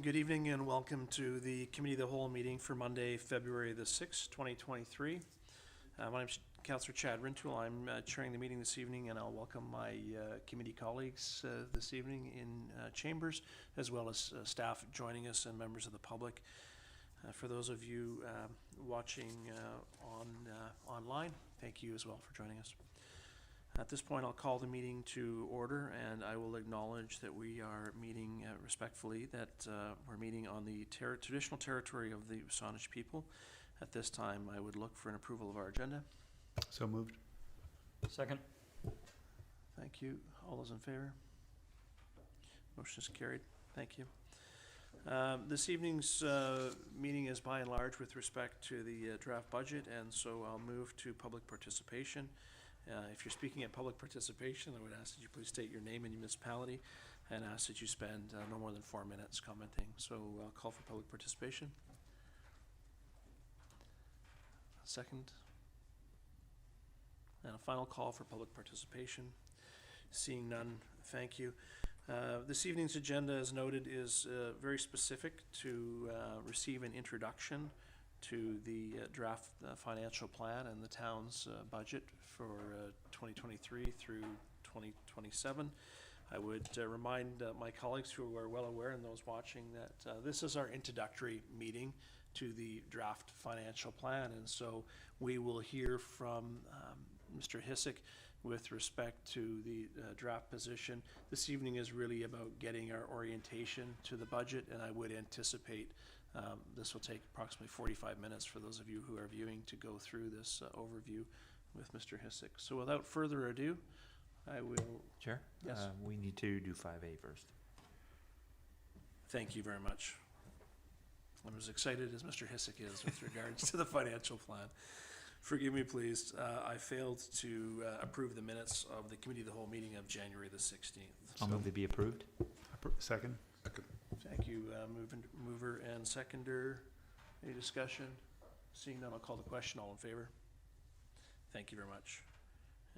Good evening and welcome to the Committee of the Whole meeting for Monday, February the 6th, 2023. My name is Councillor Chad Rintoul. I'm chairing the meeting this evening, and I'll welcome my committee colleagues this evening in chambers, as well as staff joining us and members of the public. For those of you watching online, thank you as well for joining us. At this point, I'll call the meeting to order, and I will acknowledge that we are meeting respectfully, that we're meeting on the traditional territory of the Saanich people. At this time, I would look for an approval of our agenda. So moved. Second. Thank you. All those in favor? Motion is carried. Thank you. This evening's meeting is by and large with respect to the draft budget, and so I'll move to public participation. If you're speaking at public participation, I would ask that you please state your name and your municipality, and ask that you spend no more than 4 minutes commenting. So I'll call for public participation. Second. And a final call for public participation. Seeing none, thank you. This evening's agenda, as noted, is very specific to receive an introduction to the draft financial plan and the town's budget for 2023 through 2027. I would remind my colleagues who are well aware and those watching that this is our introductory meeting to the draft financial plan, and so we will hear from Mr. Hissick with respect to the draft position. This evening is really about getting our orientation to the budget, and I would anticipate this will take approximately 45 minutes for those of you who are viewing to go through this overview with Mr. Hissick. So without further ado, I will... Chair? Yes. We need to do 5A first. Thank you very much. I'm as excited as Mr. Hissick is with regards to the financial plan. Forgive me, please. I failed to approve the minutes of the Committee of the Whole meeting of January the 16th. I'll move to be approved. Second. Thank you, mover and seconder. Any discussion? Seeing none, I'll call the question. All in favor? Thank you very much.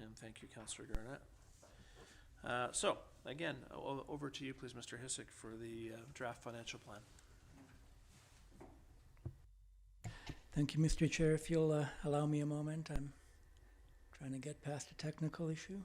And thank you, Councillor Garnett. So, again, over to you, please, Mr. Hissick, for the draft financial plan. Thank you, Mr. Chair. If you'll allow me a moment, I'm trying to get past a technical issue.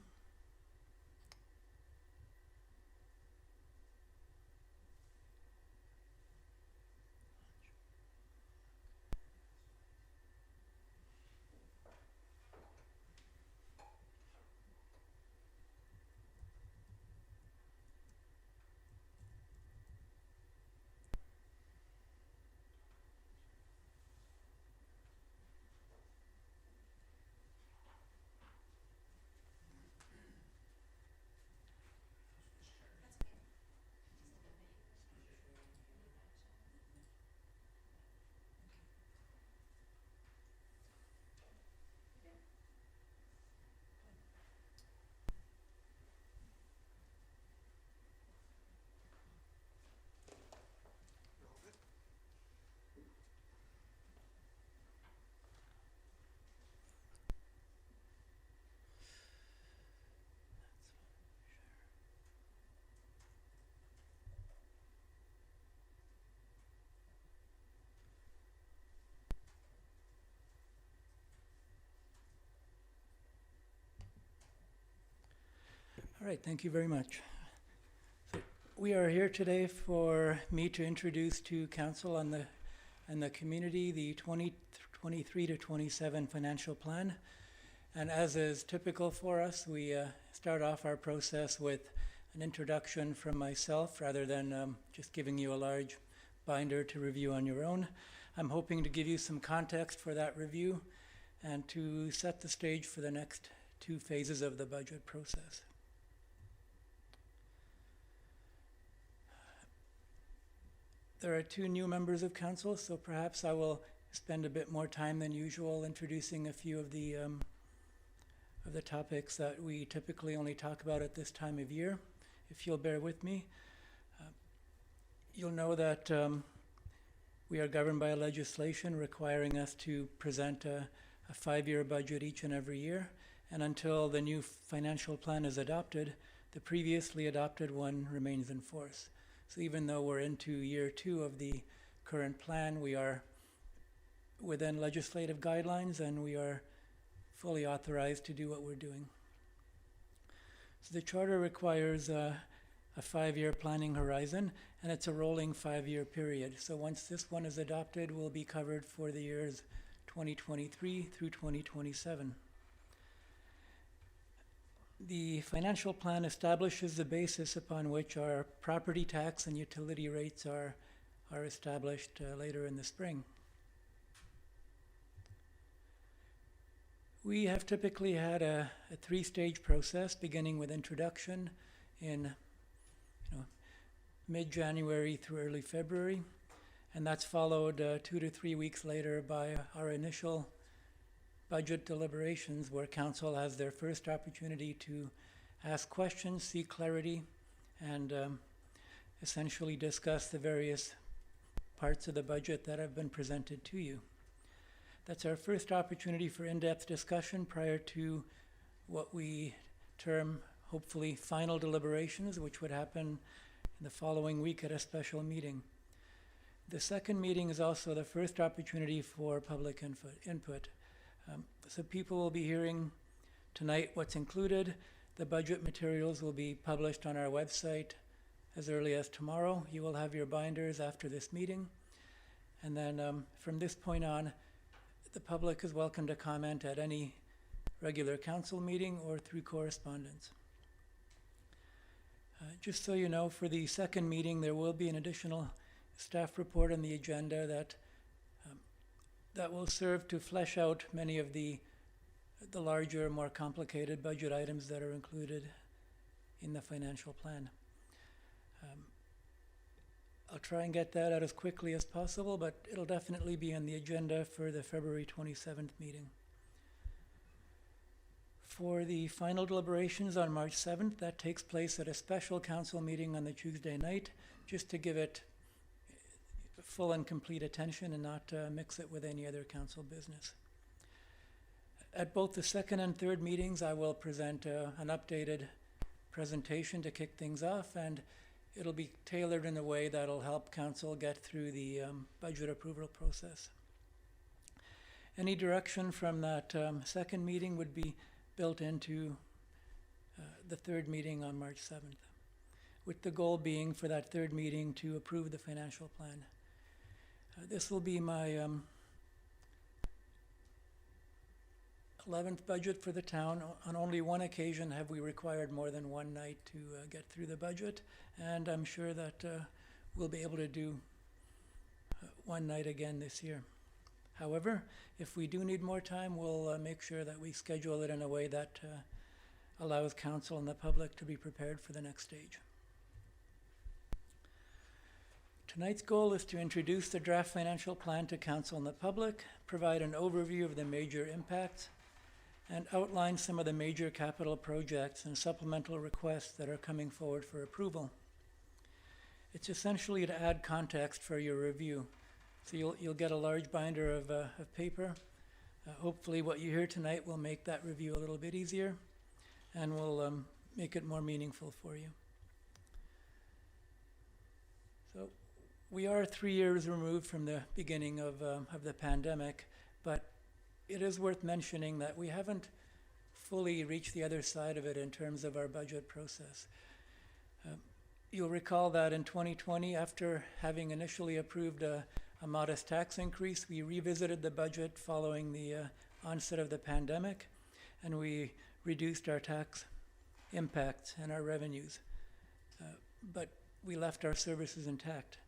All right, thank you very much. So we are here today for me to introduce to Council and the community the 2023 to 27 financial plan. And as is typical for us, we start off our process with an introduction from myself rather than just giving you a large binder to review on your own. I'm hoping to give you some context for that review and to set the stage for the next two phases of the budget process. There are two new members of council, so perhaps I will spend a bit more time than usual introducing a few of the topics that we typically only talk about at this time of year. If you'll bear with me, you'll know that we are governed by a legislation requiring us to present a 5-year budget each and every year, and until the new financial plan is adopted, the previously adopted one remains in force. So even though we're into year 2 of the current plan, we are within legislative guidelines and we are fully authorized to do what we're doing. So the charter requires a 5-year planning horizon, and it's a rolling 5-year period. So once this one is adopted, we'll be covered for the years 2023 through 2027. The financial plan establishes the basis upon which our property tax and utility rates are established later in the spring. We have typically had a 3-stage process, beginning with introduction in mid-January through early February, and that's followed 2 to 3 weeks later by our initial budget deliberations, where council has their first opportunity to ask questions, seek clarity, and essentially discuss the various parts of the budget that have been presented to you. That's our first opportunity for in-depth discussion prior to what we term, hopefully, final deliberations, which would happen in the following week at a special meeting. The second meeting is also the first opportunity for public input. So people will be hearing tonight what's included. The budget materials will be published on our website as early as tomorrow. You will have your binders after this meeting. And then from this point on, the public is welcome to comment at any regular council meeting or through correspondence. Just so you know, for the second meeting, there will be an additional staff report on the agenda that will serve to flesh out many of the larger, more complicated budget items that are included in the financial plan. I'll try and get that out as quickly as possible, but it'll definitely be on the agenda for the February 27th meeting. For the final deliberations on March 7th, that takes place at a special council meeting on the Tuesday night, just to give it full and complete attention and not mix it with any other council business. At both the second and third meetings, I will present an updated presentation to kick things off, and it'll be tailored in a way that'll help council get through the budget approval process. Any direction from that second meeting would be built into the third meeting on March 7th, with the goal being for that third meeting to approve the financial plan. This will be my 11th budget for the town. On only one occasion have we required more than one night to get through the budget, and I'm sure that we'll be able to do one night again this year. However, if we do need more time, we'll make sure that we schedule it in a way that allows council and the public to be prepared for the next stage. Tonight's goal is to introduce the draft financial plan to council and the public, provide an overview of the major impacts, and outline some of the major capital projects and supplemental requests that are coming forward for approval. It's essentially to add context for your review. So you'll get a large binder of paper. Hopefully what you hear tonight will make that review a little bit easier and will make it more meaningful for you. So we are 3 years removed from the beginning of the pandemic, but it is worth mentioning that we haven't fully reached the other side of it in terms of our budget process. You'll recall that in 2020, after having initially approved a modest tax increase, we revisited the budget following the onset of the pandemic, and we reduced our tax impacts and our revenues, but we left our services intact.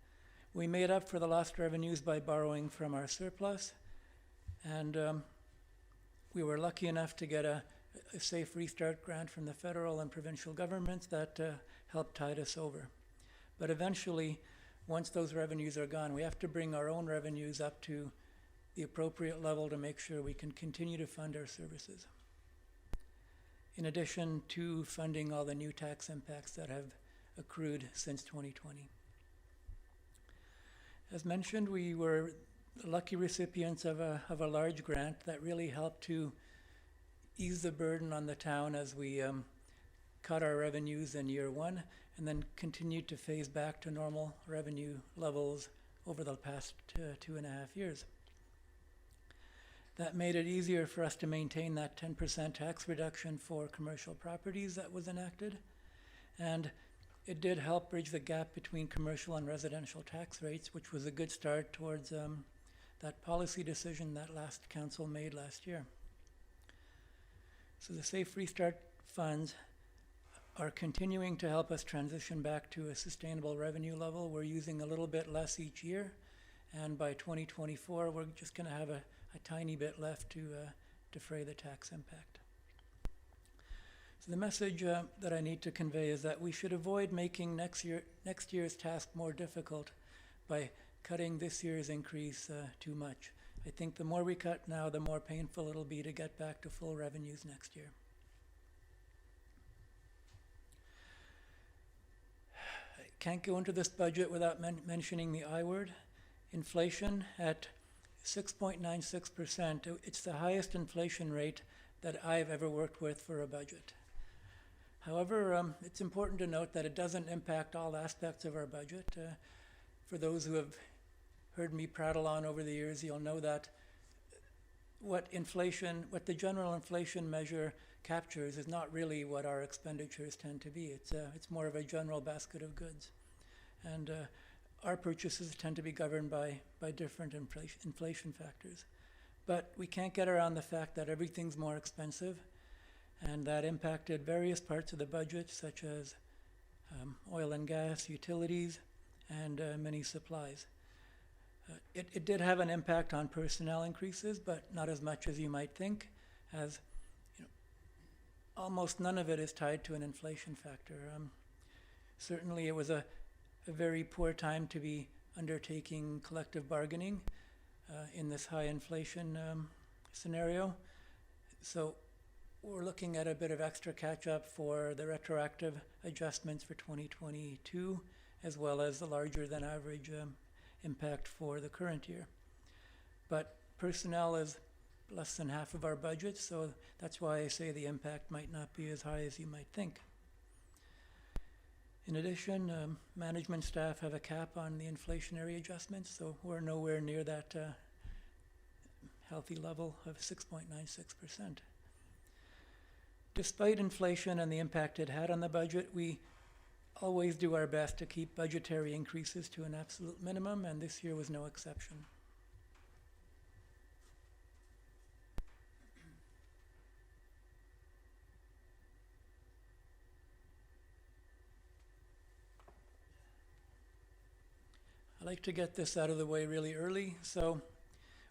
We made up for the lost revenues by borrowing from our surplus, and we were lucky enough to get a safe restart grant from the federal and provincial governments that helped tide us over. But eventually, once those revenues are gone, we have to bring our own revenues up to the appropriate level to make sure we can continue to fund our services, in addition to funding all the new tax impacts that have accrued since 2020. As mentioned, we were lucky recipients of a large grant that really helped to ease the burden on the town as we cut our revenues in year one and then continued to phase back to normal revenue levels over the past 2.5 years. That made it easier for us to maintain that 10% tax reduction for commercial properties that was enacted. And it did help bridge the gap between commercial and residential tax rates, which was a good start towards that policy decision that last council made last year. So the Safe Restart funds are continuing to help us transition back to a sustainable revenue level. We're using a little bit less each year, and by 2024, we're just going to have a tiny bit left to defray the tax impact. So the message that I need to convey is that we should avoid making next year's task more difficult by cutting this year's increase too much. I think the more we cut now, the more painful it'll be to get back to full revenues next year. I can't go into this budget without mentioning the I word, inflation at 6.96%. It's the highest inflation rate that I've ever worked with for a budget. However, it's important to note that it doesn't impact all aspects of our budget. For those who have heard me prattle on over the years, you'll know that what the general inflation measure captures is not really what our expenditures tend to be. It's more of a general basket of goods. And our purchases tend to be governed by different inflation factors. But we can't get around the fact that everything's more expensive, and that impacted various parts of the budget, such as oil and gas, utilities, and many supplies. It did have an impact on personnel increases, but not as much as you might think, as almost none of it is tied to an inflation factor. Certainly it was a very poor time to be undertaking collective bargaining in this high inflation scenario. So we're looking at a bit of extra catch-up for the retroactive adjustments for 2022, as well as the larger than average impact for the current year. But personnel is less than half of our budget, so that's why I say the impact might not be as high as you might think. In addition, management staff have a cap on the inflationary adjustments, so we're nowhere near that healthy level of 6.96%. Despite inflation and the impact it had on the budget, we always do our best to keep budgetary increases to an absolute minimum, and this year was no exception. I like to get this out of the way really early, so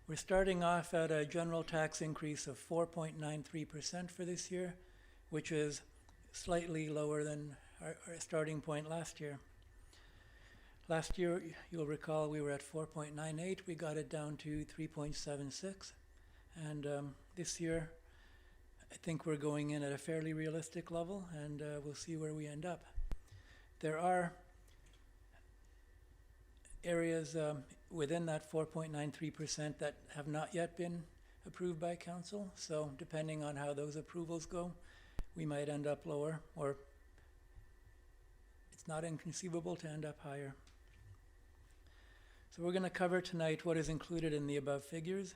we're starting off at a general tax increase of 4.93% for this year, which is slightly lower than our starting point last year. Last year, you'll recall, we were at 4.98. We got it down to 3.76. And this year, I think we're going in at a fairly realistic level, and we'll see where we end up. There are areas within that 4.93% that have not yet been approved by council. So depending on how those approvals go, we might end up lower, or it's not inconceivable to end up higher. So we're going to cover tonight what is included in the above figures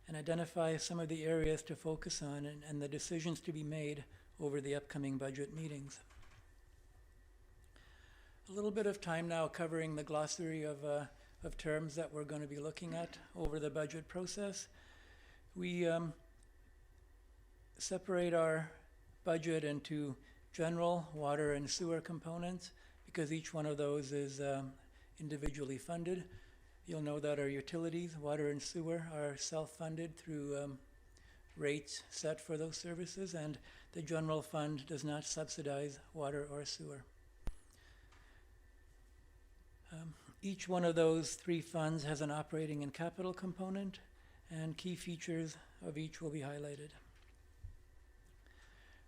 and identify some of the areas to focus on and the decisions to be made over the upcoming budget meetings. A little bit of time now covering the glossary of terms that we're going to be looking at over the budget process. We separate our budget into general, water, and sewer components because each one of those is individually funded. You'll know that our utilities, water and sewer, are self-funded through rates set for those services, and the general fund does not subsidize water or sewer. Each one of those three funds has an operating and capital component, and key features of each will be highlighted.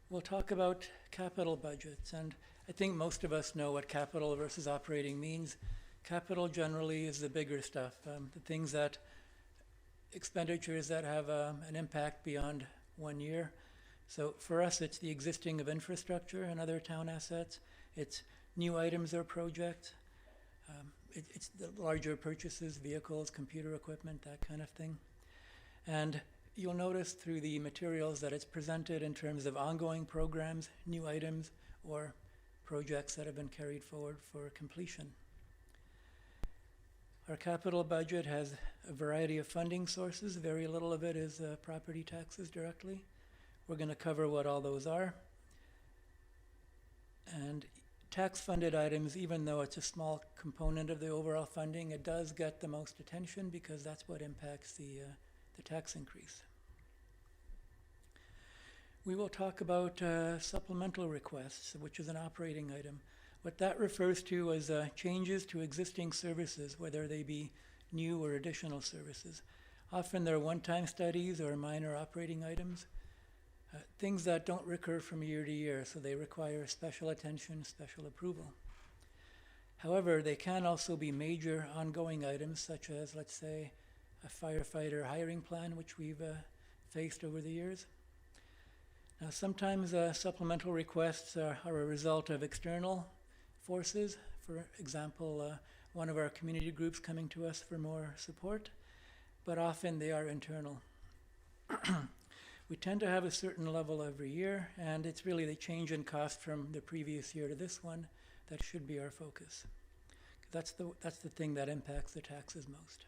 We'll talk about capital budgets, and I think most of us know what capital versus operating means. Capital generally is the bigger stuff, the things expenditures that have an impact beyond 1 year. So for us, it's the existing of infrastructure and other town assets. It's new items or projects. It's the larger purchases, vehicles, computer equipment, that kind of thing. And you'll notice through the materials that it's presented in terms of ongoing programs, new items, or projects that have been carried forward for completion. Our capital budget has a variety of funding sources. Very little of it is property taxes directly. We're going to cover what all those are. And tax-funded items, even though it's a small component of the overall funding, it does get the most attention because that's what impacts the tax increase. We will talk about supplemental requests, which is an operating item. What that refers to is changes to existing services, whether they be new or additional services. Often they're one-time studies or minor operating items, things that don't recur from year to year, so they require special attention, special approval. However, they can also be major ongoing items, such as, let's say, a firefighter hiring plan, which we've faced over the years. Now, sometimes supplemental requests are a result of external forces. For example, one of our community groups coming to us for more support, but often they are internal. We tend to have a certain level every year, and it's really the change in cost from the previous year to this one that should be our focus. That's the thing that impacts the taxes most.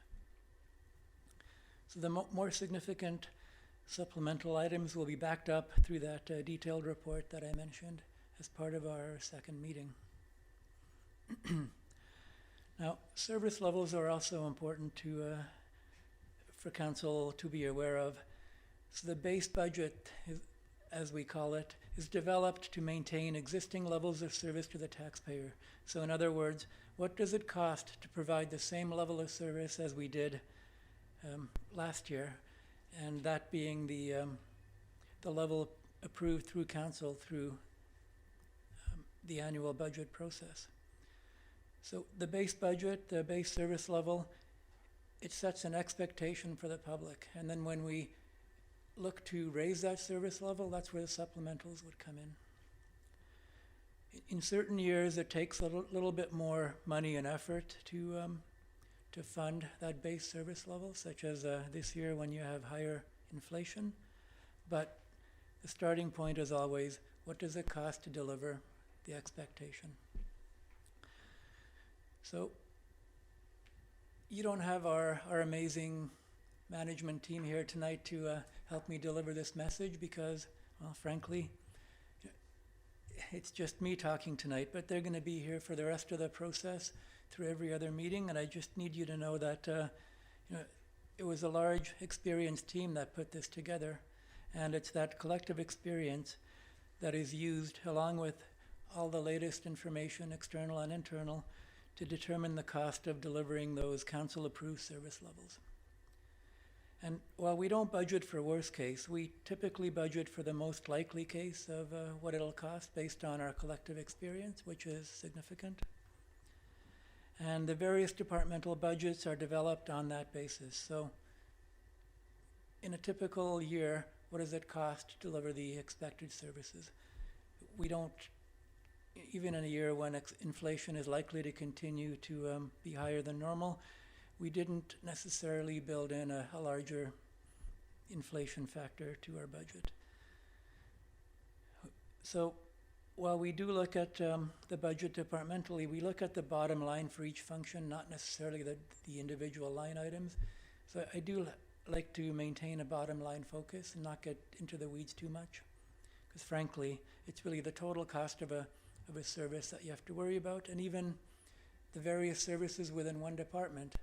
So the more significant supplemental items will be backed up through that detailed report that I mentioned as part of our second meeting. Now, service levels are also important for council to be aware of. So the base budget, as we call it, is developed to maintain existing levels of service to the taxpayer. So in other words, what does it cost to provide the same level of service as we did last year? And that being the level approved through council through the annual budget process. So the base budget, the base service level, it sets an expectation for the public. And then when we look to raise that service level, that's where the supplementals would come in. In certain years, it takes a little bit more money and effort to fund that base service level, such as this year when you have higher inflation. But the starting point is always, what does it cost to deliver the expectation? So you don't have our amazing management team here tonight to help me deliver this message because, well, frankly, it's just me talking tonight, but they're going to be here for the rest of the process through every other meeting, and I just need you to know that it was a large, experienced team that put this together, and it's that collective experience that is used along with all the latest information, external and internal, to determine the cost of delivering those council-approved service levels. And while we don't budget for worst case, we typically budget for the most likely case of what it'll cost based on our collective experience, which is significant. And the various departmental budgets are developed on that basis. So in a typical year, what does it cost to deliver the expected services? We don't, even in a year when inflation is likely to continue to be higher than normal, we didn't necessarily build in a larger inflation factor to our budget. So while we do look at the budget departmentally, we look at the bottom line for each function, not necessarily the individual line items. So I do like to maintain a bottom line focus and not get into the weeds too much. Because frankly, it's really the total cost of a service that you have to worry about, and even the various services within one department.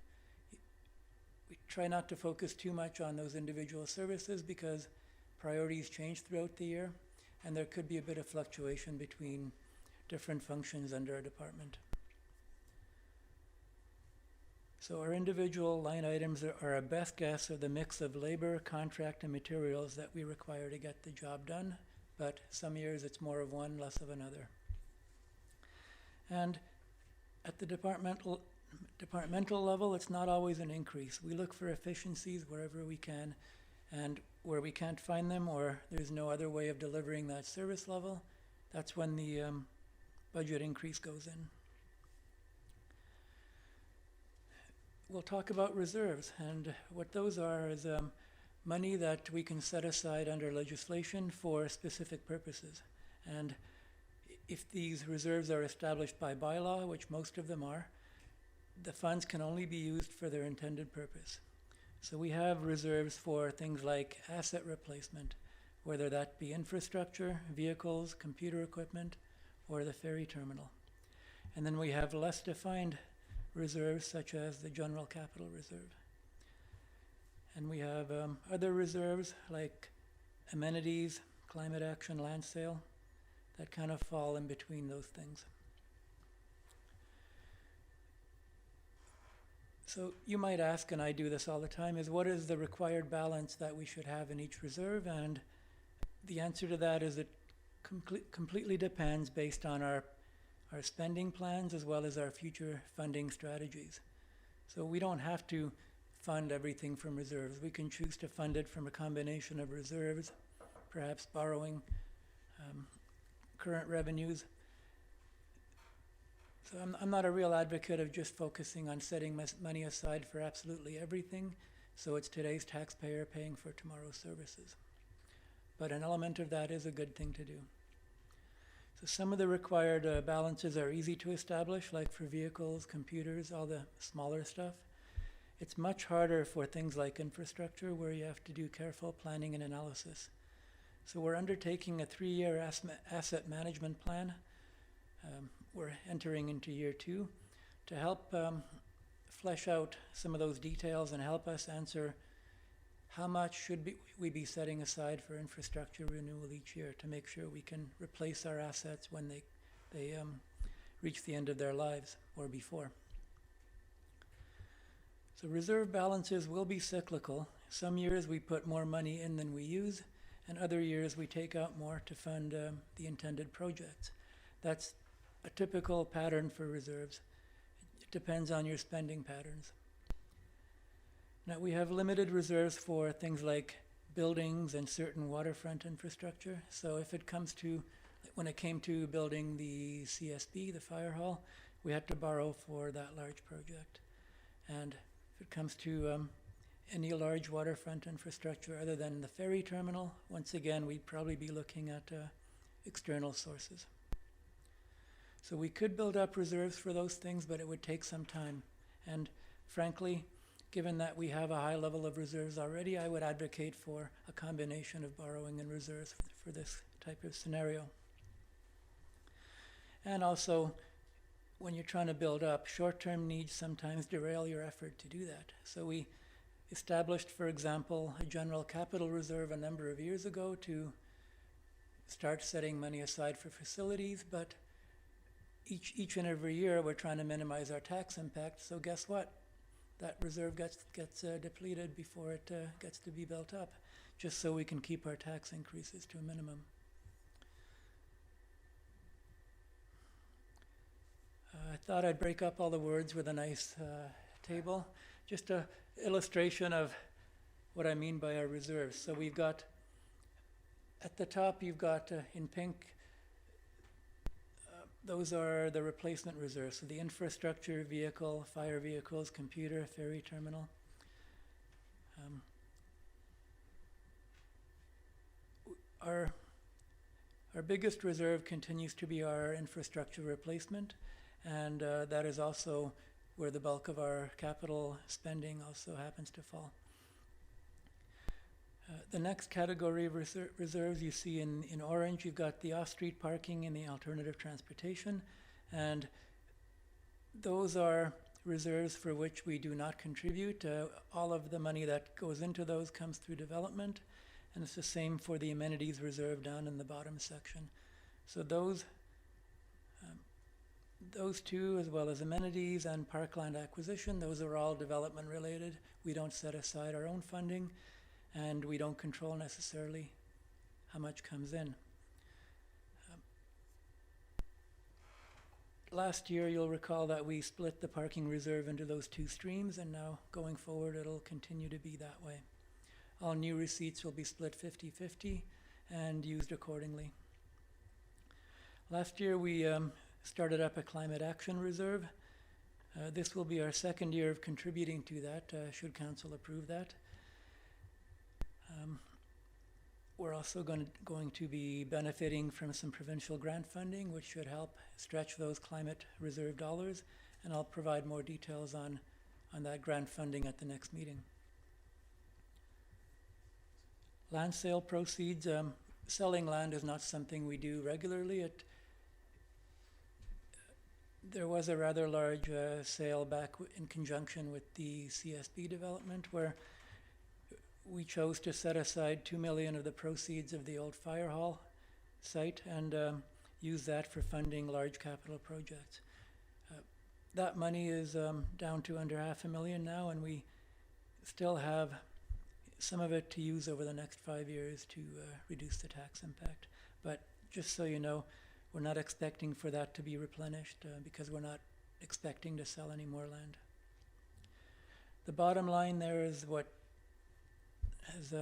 We try not to focus too much on those individual services because priorities change throughout the year, and there could be a bit of fluctuation between different functions under a department. So our individual line items are a best guess of the mix of labor, contract, and materials that we require to get the job done, but some years it's more of one, less of another. And at the departmental level, it's not always an increase. We look for efficiencies wherever we can, and where we can't find them or there's no other way of delivering that service level, that's when the budget increase goes in. We'll talk about reserves, and what those are is money that we can set aside under legislation for specific purposes. And if these reserves are established by bylaw, which most of them are, the funds can only be used for their intended purpose. So we have reserves for things like asset replacement, whether that be infrastructure, vehicles, computer equipment, or the ferry terminal. And then we have less defined reserves such as the general capital reserve. And we have other reserves like amenities, climate action, land sale, that kind of fall in between those things. So you might ask, and I do this all the time, is what is the required balance that we should have in each reserve? And the answer to that is it completely depends based on our spending plans as well as our future funding strategies. So we don't have to fund everything from reserves. We can choose to fund it from a combination of reserves, perhaps borrowing, current revenues. So I'm not a real advocate of just focusing on setting money aside for absolutely everything, so it's today's taxpayer paying for tomorrow's services. But an element of that is a good thing to do. So some of the required balances are easy to establish, like for vehicles, computers, all the smaller stuff. It's much harder for things like infrastructure, where you have to do careful planning and analysis. So we're undertaking a 3-year asset management plan. We're entering into year 2 to help flesh out some of those details and help us answer how much should we be setting aside for infrastructure renewal each year to make sure we can replace our assets when they reach the end of their lives or before. So reserve balances will be cyclical. Some years we put more money in than we use, and other years we take out more to fund the intended projects. That's a typical pattern for reserves. It depends on your spending patterns. Now we have limited reserves for things like buildings and certain waterfront infrastructure. So if it comes to, when it came to building the CSB, the fire hall, we had to borrow for that large project. And if it comes to any large waterfront infrastructure other than the ferry terminal, once again, we'd probably be looking at external sources. So we could build up reserves for those things, but it would take some time. And frankly, given that we have a high level of reserves already, I would advocate for a combination of borrowing and reserves for this type of scenario. And also, when you're trying to build up, short-term needs sometimes derail your effort to do that. So we established, for example, a general capital reserve a number of years ago to start setting money aside for facilities, but each and every year we're trying to minimize our tax impact. So guess what? That reserve gets depleted before it gets to be built up, just so we can keep our tax increases to a minimum. I thought I'd break up all the words with a nice table. Just an illustration of what I mean by our reserves. So we've got, at the top you've got in pink, those are the replacement reserves. So the infrastructure, vehicle, fire vehicles, computer, ferry terminal. Our biggest reserve continues to be our infrastructure replacement, and that is also where the bulk of our capital spending also happens to fall. The next category of reserves you see in orange, you've got the off-street parking and the alternative transportation, and those are reserves for which we do not contribute. All of the money that goes into those comes through development, and it's the same for the amenities reserve down in the bottom section. So those two, as well as amenities and parkland acquisition, those are all development related. We don't set aside our own funding, and we don't control necessarily how much comes in. Last year, you'll recall that we split the parking reserve into those two streams, and now going forward, it'll continue to be that way. All new receipts will be split 50-50 and used accordingly. Last year, we started up a climate action reserve. This will be our second year of contributing to that, should council approve that. We're also going to be benefiting from some provincial grant funding, which should help stretch those climate reserve dollars, and I'll provide more details on that grant funding at the next meeting. Land sale proceeds. Selling land is not something we do regularly. There was a rather large sale back in conjunction with the CSB development, where we chose to set aside $2 million of the proceeds of the old fire hall site and use that for funding large capital projects. That money is down to under $500,000 now, and we still have some of it to use over the next 5 years to reduce the tax impact. But just so you know, we're not expecting for that to be replenished because we're not expecting to sell any more land. The bottom line there is what has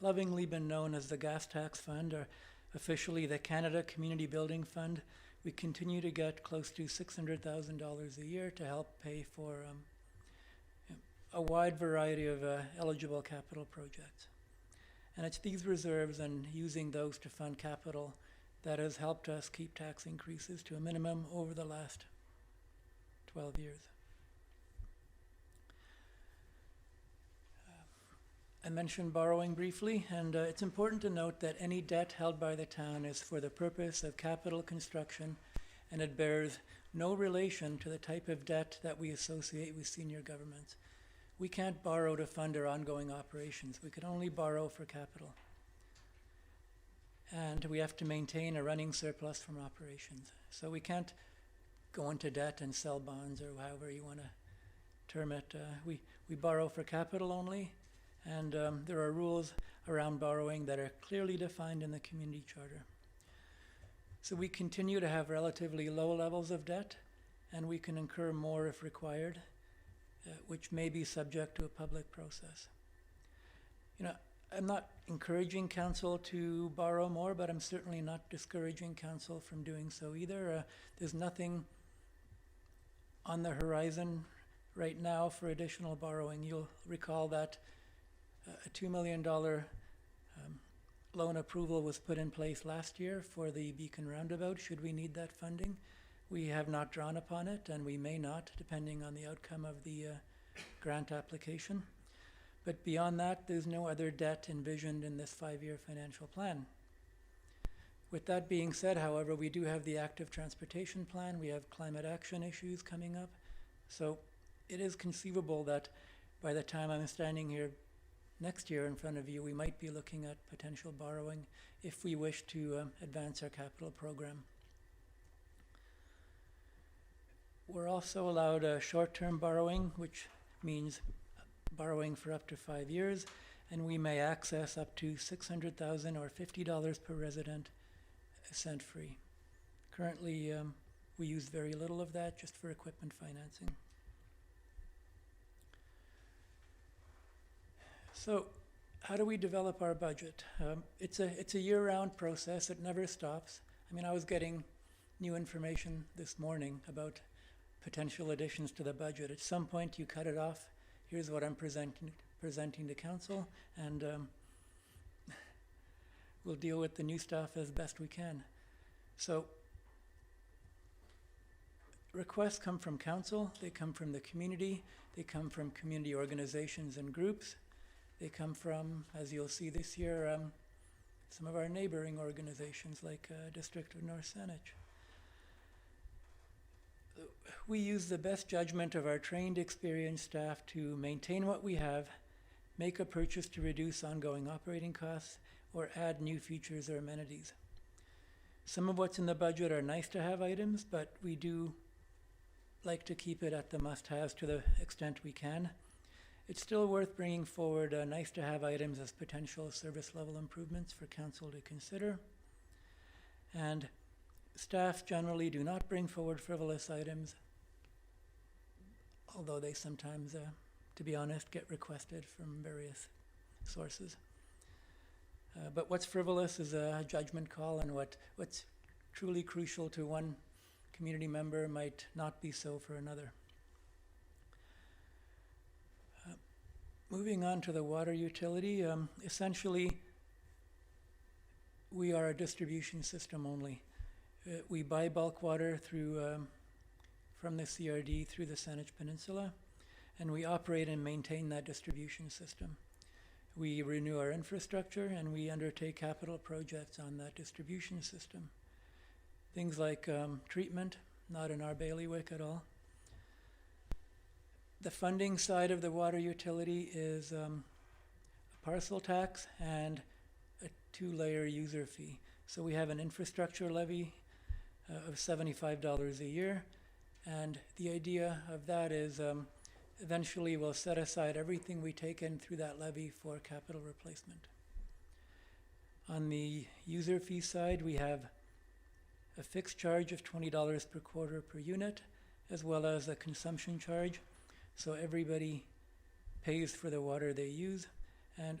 lovingly been known as the Gas Tax Fund, or officially the Canada Community Building Fund. We continue to get close to $600,000 a year to help pay for a wide variety of eligible capital projects. And it's these reserves and using those to fund capital that has helped us keep tax increases to a minimum over the last 12 years. I mentioned borrowing briefly, and it's important to note that any debt held by the town is for the purpose of capital construction, and it bears no relation to the type of debt that we associate with senior governments. We can't borrow to fund our ongoing operations. We can only borrow for capital. And we have to maintain a running surplus from operations. So we can't go into debt and sell bonds, or however you want to term it. We borrow for capital only, and there are rules around borrowing that are clearly defined in the community charter. So we continue to have relatively low levels of debt, and we can incur more if required, which may be subject to a public process. You know, I'm not encouraging council to borrow more, but I'm certainly not discouraging council from doing so either. There's nothing on the horizon right now for additional borrowing. You'll recall that a $2 million loan approval was put in place last year for the Beacon Roundabout, should we need that funding. We have not drawn upon it, and we may not, depending on the outcome of the grant application. But beyond that, there's no other debt envisioned in this 5-year financial plan. With that being said, however, we do have the active transportation plan. We have climate action issues coming up. So it is conceivable that by the time I'm standing here next year in front of you, we might be looking at potential borrowing if we wish to advance our capital program. We're also allowed short-term borrowing, which means borrowing for up to 5 years, and we may access up to $600,000 or $50 per resident, cent free. Currently, we use very little of that just for equipment financing. So, how do we develop our budget? It's a year-round process. It never stops. I mean, I was getting new information this morning about potential additions to the budget. At some point, you cut it off. Here's what I'm presenting to council, and we'll deal with the new stuff as best we can. So, requests come from council, they come from the community, they come from community organizations and groups, they come from, as you'll see this year, some of our neighboring organizations like District of North Saanich. We use the best judgment of our trained, experienced staff to maintain what we have, make a purchase to reduce ongoing operating costs, or add new features or amenities. Some of what's in the budget are nice-to-have items, but we do like to keep it at the must-haves to the extent we can. It's still worth bringing forward nice-to-have items as potential service level improvements for council to consider. And staff generally do not bring forward frivolous items, although they sometimes, to be honest, get requested from various sources. But what's frivolous is a judgment call, and what's truly crucial to one community member might not be so for another. Moving on to the water utility, essentially we are a distribution system only. We buy bulk water through from the CRD through the Saanich Peninsula, and we operate and maintain that distribution system. We renew our infrastructure, and we undertake capital projects on that distribution system. Things like treatment, not in our bailiwick at all. The funding side of the water utility is a parcel tax and a two-layer user fee. So we have an infrastructure levy of $75 a year, and the idea of that is eventually we'll set aside everything we take in through that levy for capital replacement. On the user fee side, we have a fixed charge of $20 per quarter per unit, as well as a consumption charge. So everybody pays for the water they use, and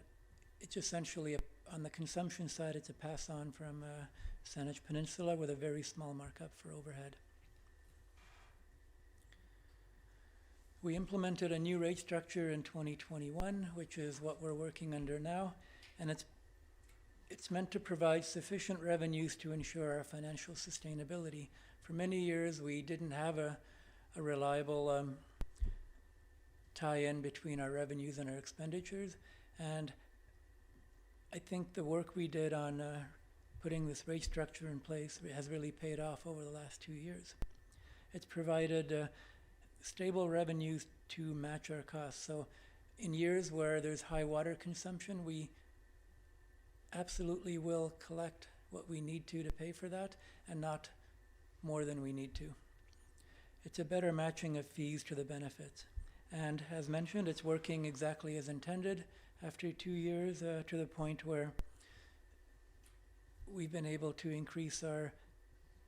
it's essentially, on the consumption side, it's a pass-on from Saanich Peninsula with a very small markup for overhead. We implemented a new rate structure in 2021, which is what we're working under now, and it's meant to provide sufficient revenues to ensure our financial sustainability. For many years, we didn't have a reliable tie-in between our revenues and our expenditures, and I think the work we did on putting this rate structure in place has really paid off over the last 2 years. It's provided stable revenues to match our costs. So in years where there's high water consumption, we absolutely will collect what we need to pay for that, and not more than we need to. It's a better matching of fees to the benefits. And as mentioned, it's working exactly as intended after 2 years, to the point where we've been able to increase our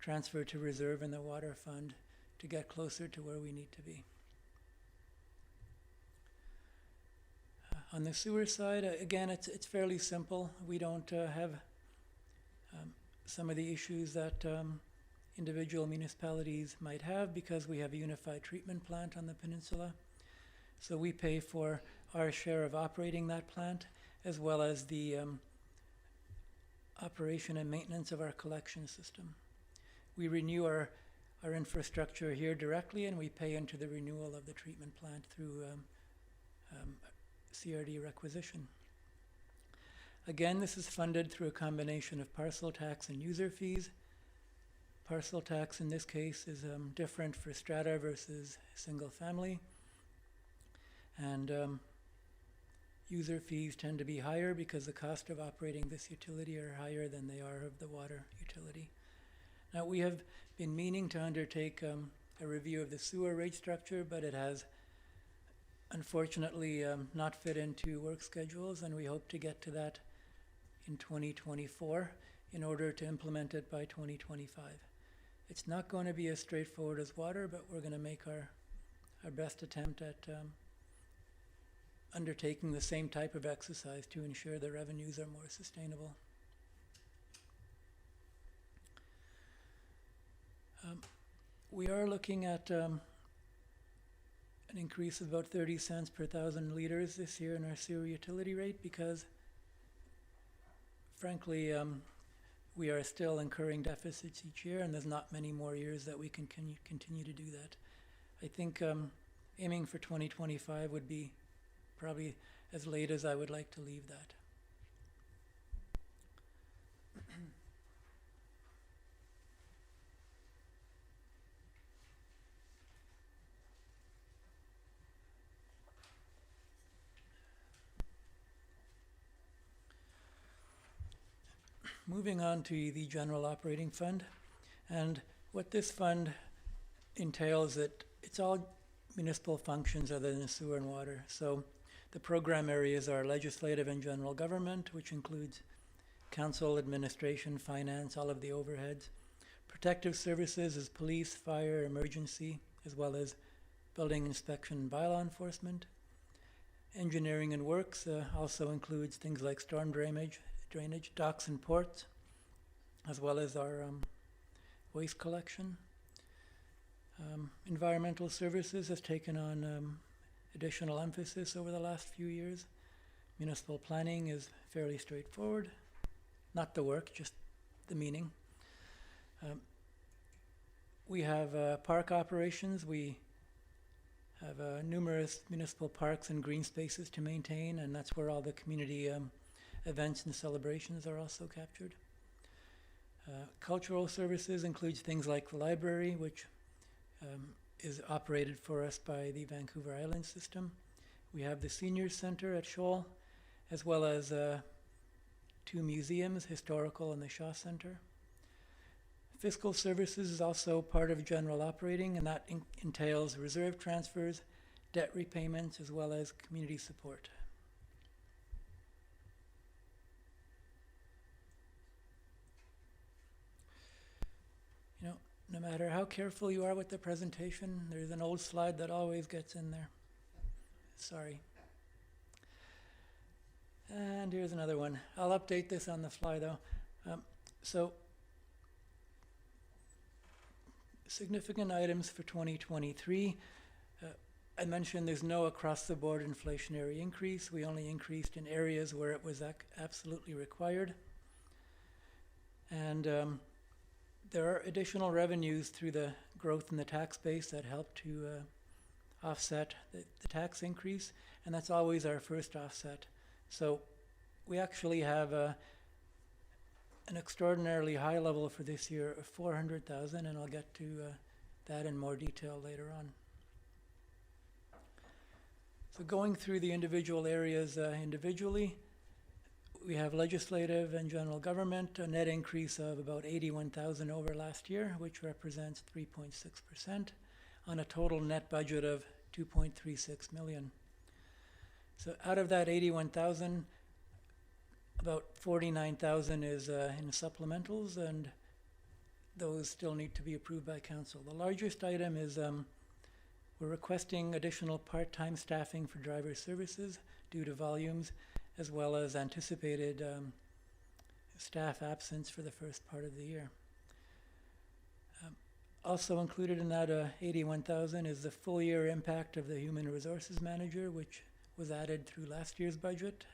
transfer to reserve in the water fund to get closer to where we need to be. On the sewer side, again, it's fairly simple. We don't have some of the issues that individual municipalities might have, because we have a unified treatment plant on the peninsula. So we pay for our share of operating that plant, as well as the operation and maintenance of our collection system. We renew our infrastructure here directly, and we pay into the renewal of the treatment plant through CRD requisition. Again, this is funded through a combination of parcel tax and user fees. Parcel tax in this case is different for strata versus single family. And user fees tend to be higher because the cost of operating this utility are higher than they are of the water utility. Now, we have been meaning to undertake a review of the sewer rate structure, but it has unfortunately not fit into work schedules, and we hope to get to that in 2024 in order to implement it by 2025. It's not going to be as straightforward as water, but we're going to make our best attempt at undertaking the same type of exercise to ensure the revenues are more sustainable. We are looking at an increase of about 30 cents per 1,000 liters this year in our sewer utility rate, because frankly we are still incurring deficits each year, and there's not many more years that we can continue to do that. I think aiming for 2025 would be probably as late as I would like to leave that. Moving on to the general operating fund, and what this fund entails, it's all municipal functions other than sewer and water. So the program areas are legislative and general government, which includes council, administration, finance, all of the overheads. Protective services is police, fire, emergency, as well as building inspection and bylaw enforcement. Engineering and works also includes things like storm drainage, docks and ports, as well as our waste collection. Environmental services has taken on additional emphasis over the last few years. Municipal planning is fairly straightforward. Not the work, just the meaning. We have park operations. We have numerous municipal parks and green spaces to maintain, and that's where all the community events and celebrations are also captured. Cultural services includes things like the library, which is operated for us by the Vancouver Island system. We have the Seniors Center at Shoal, as well as 2 museums, historical and the Shaw Center. Fiscal services is also part of general operating, and that entails reserve transfers, debt repayments, as well as community support. You know, no matter how careful you are with the presentation, there's an old slide that always gets in there. Sorry. And here's another one. I'll update this on the fly though. Significant items for 2023. I mentioned there's no across-the-board inflationary increase. We only increased in areas where it was absolutely required. And there are additional revenues through the growth in the tax base that help to offset the tax increase, and that's always our first offset. So we actually have an extraordinarily high level for this year of 400,000, and I'll get to that in more detail later on. So going through the individual areas individually, we have legislative and general government, a net increase of about 81,000 over last year, which represents 3.6% on a total net budget of 2.36 million. So out of that 81,000, about 49,000 is in supplementals, and those still need to be approved by council. The largest item is we're requesting additional part-time staffing for driver services due to volumes, as well as anticipated staff absence for the first part of the year. Also included in that 81,000 is the full year impact of the human resources manager, which was added through last year's budget.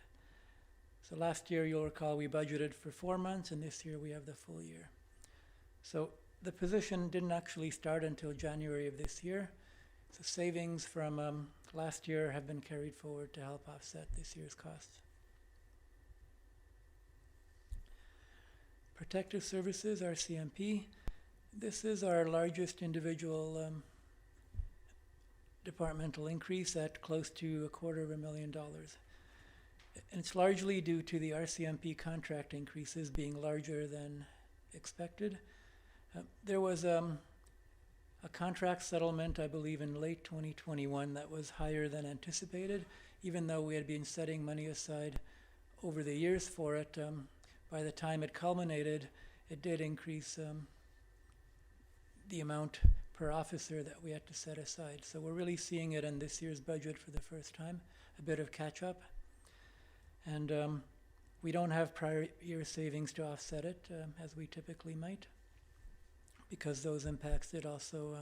So last year, you'll recall, we budgeted for 4 months, and this year we have the full year. So the position didn't actually start until January of this year. So savings from last year have been carried forward to help offset this year's costs. Protective Services, RCMP. This is our largest individual departmental increase at close to $250,000. And it's largely due to the RCMP contract increases being larger than expected. There was a contract settlement, I believe, in late 2021 that was higher than anticipated, even though we had been setting money aside over the years for it. By the time it culminated, it did increase the amount per officer that we had to set aside. So we're really seeing it in this year's budget for the first time, a bit of catch-up. And we don't have prior year savings to offset it, as we typically might, because those impacts did also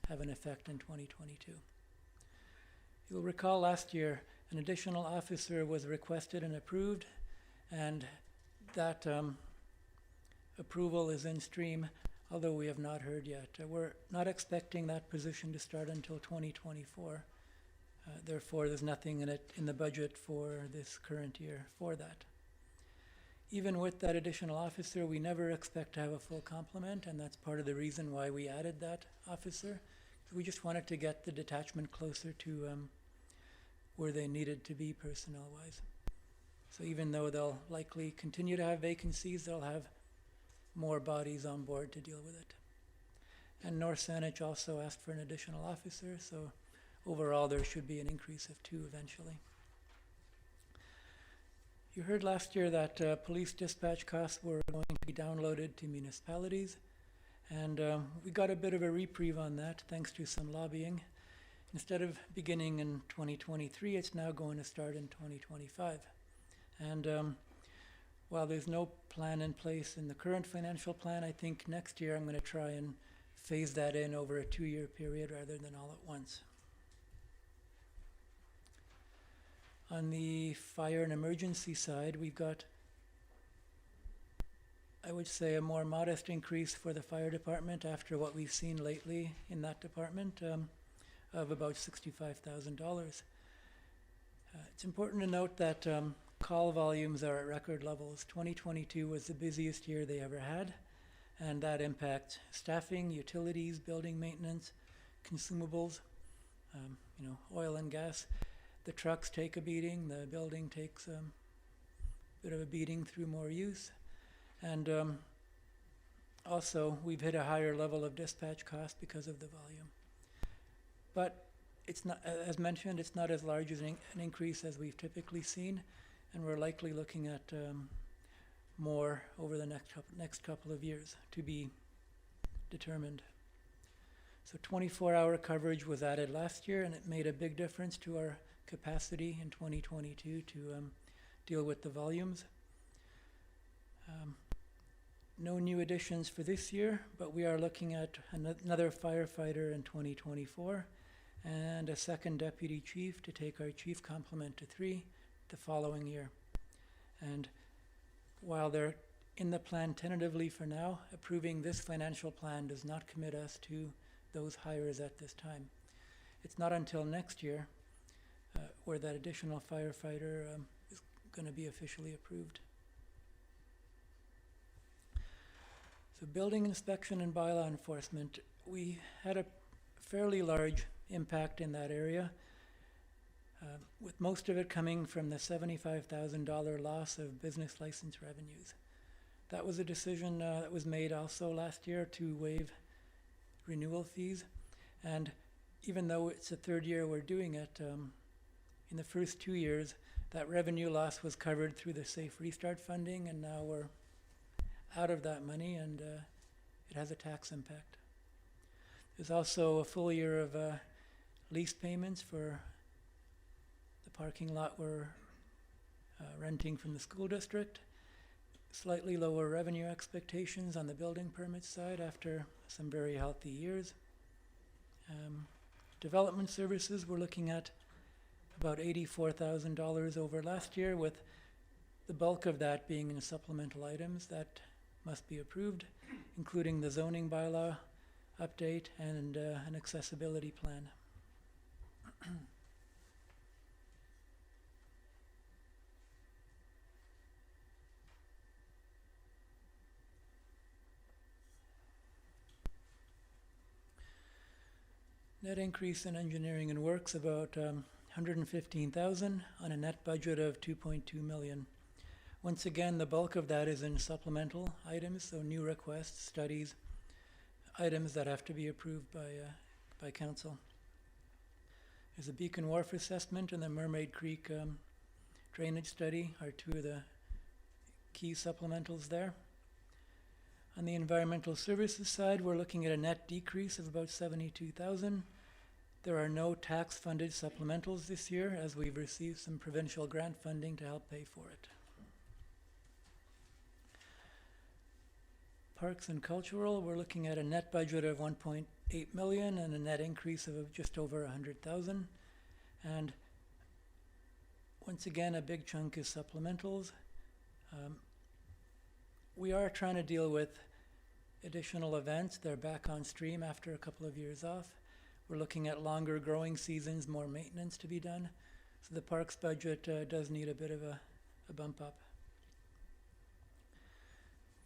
have an effect in 2022. You'll recall last year an additional officer was requested and approved, and that approval is in stream, although we have not heard yet. We're not expecting that position to start until 2024. Therefore, there's nothing in the budget for this current year for that. Even with that additional officer, we never expect to have a full complement, and that's part of the reason why we added that officer. We just wanted to get the detachment closer to where they needed to be personnel-wise. So even though they'll likely continue to have vacancies, they'll have more bodies on board to deal with it. And North Saanich also asked for an additional officer, so overall there should be an increase of 2 eventually. You heard last year that police dispatch costs were going to be downloaded to municipalities, and we got a bit of a reprieve on that thanks to some lobbying. instead of beginning in 2023, it's now going to start in 2025. And while there's no plan in place in the current financial plan, I think next year I'm going to try and phase that in over a 2-year period rather than all at once. On the fire and emergency side, we've got, I would say, a more modest increase for the fire department after what we've seen lately in that department of about $65,000. It's important to note that call volumes are at record levels. 2022 was the busiest year they ever had, and that impacts staffing, utilities, building maintenance, consumables, oil and gas. The trucks take a beating, the building takes a bit of a beating through more use. And also, we've hit a higher level of dispatch cost because of the volume. But it's not, as mentioned, it's not as large as an increase as we've typically seen, and we're likely looking at more over the next couple of years to be determined. So 24-hour coverage was added last year, and it made a big difference to our capacity in 2022 to deal with the volumes. No new additions for this year, but we are looking at another firefighter in 2024 and a second deputy chief to take our chief complement to 3 the following year. And while they're in the plan tentatively for now, approving this financial plan does not commit us to those hires at this time. It's not until next year where that additional firefighter is going to be officially approved. So building inspection and bylaw enforcement, we had a fairly large impact in that area, with most of it coming from the $75,000 loss of business license revenues. That was a decision that was made also last year to waive renewal fees, and even though it's the 3rd year we're doing it, in the first 2 years that revenue loss was covered through the Safe Restart funding, and now we're out of that money, and it has a tax impact. There's also a full year of lease payments for the parking lot we're renting from the school district. Slightly lower revenue expectations on the building permit side after some very healthy years. Development services, we're looking at about $84,000 over last year, with the bulk of that being in supplemental items that must be approved, including the zoning bylaw update and an accessibility plan. Net increase in engineering and works about 115,000 on a net budget of 2.2 million. Once again, the bulk of that is in supplemental items, so new requests, studies, items that have to be approved by council. There's a Beacon Wharf assessment and the Mermaid Creek drainage study are 2 of the key supplementals there. On the environmental services side, we're looking at a net decrease of about 72,000. There are no tax-funded supplementals this year, as we've received some provincial grant funding to help pay for it. Parks and cultural, we're looking at a net budget of 1.8 million and a net increase of just over 100,000. And once again, a big chunk is supplementals. We are trying to deal with additional events. They're back on stream after a couple of years off. We're looking at longer growing seasons, more maintenance to be done. So the parks budget does need a bit of a bump up.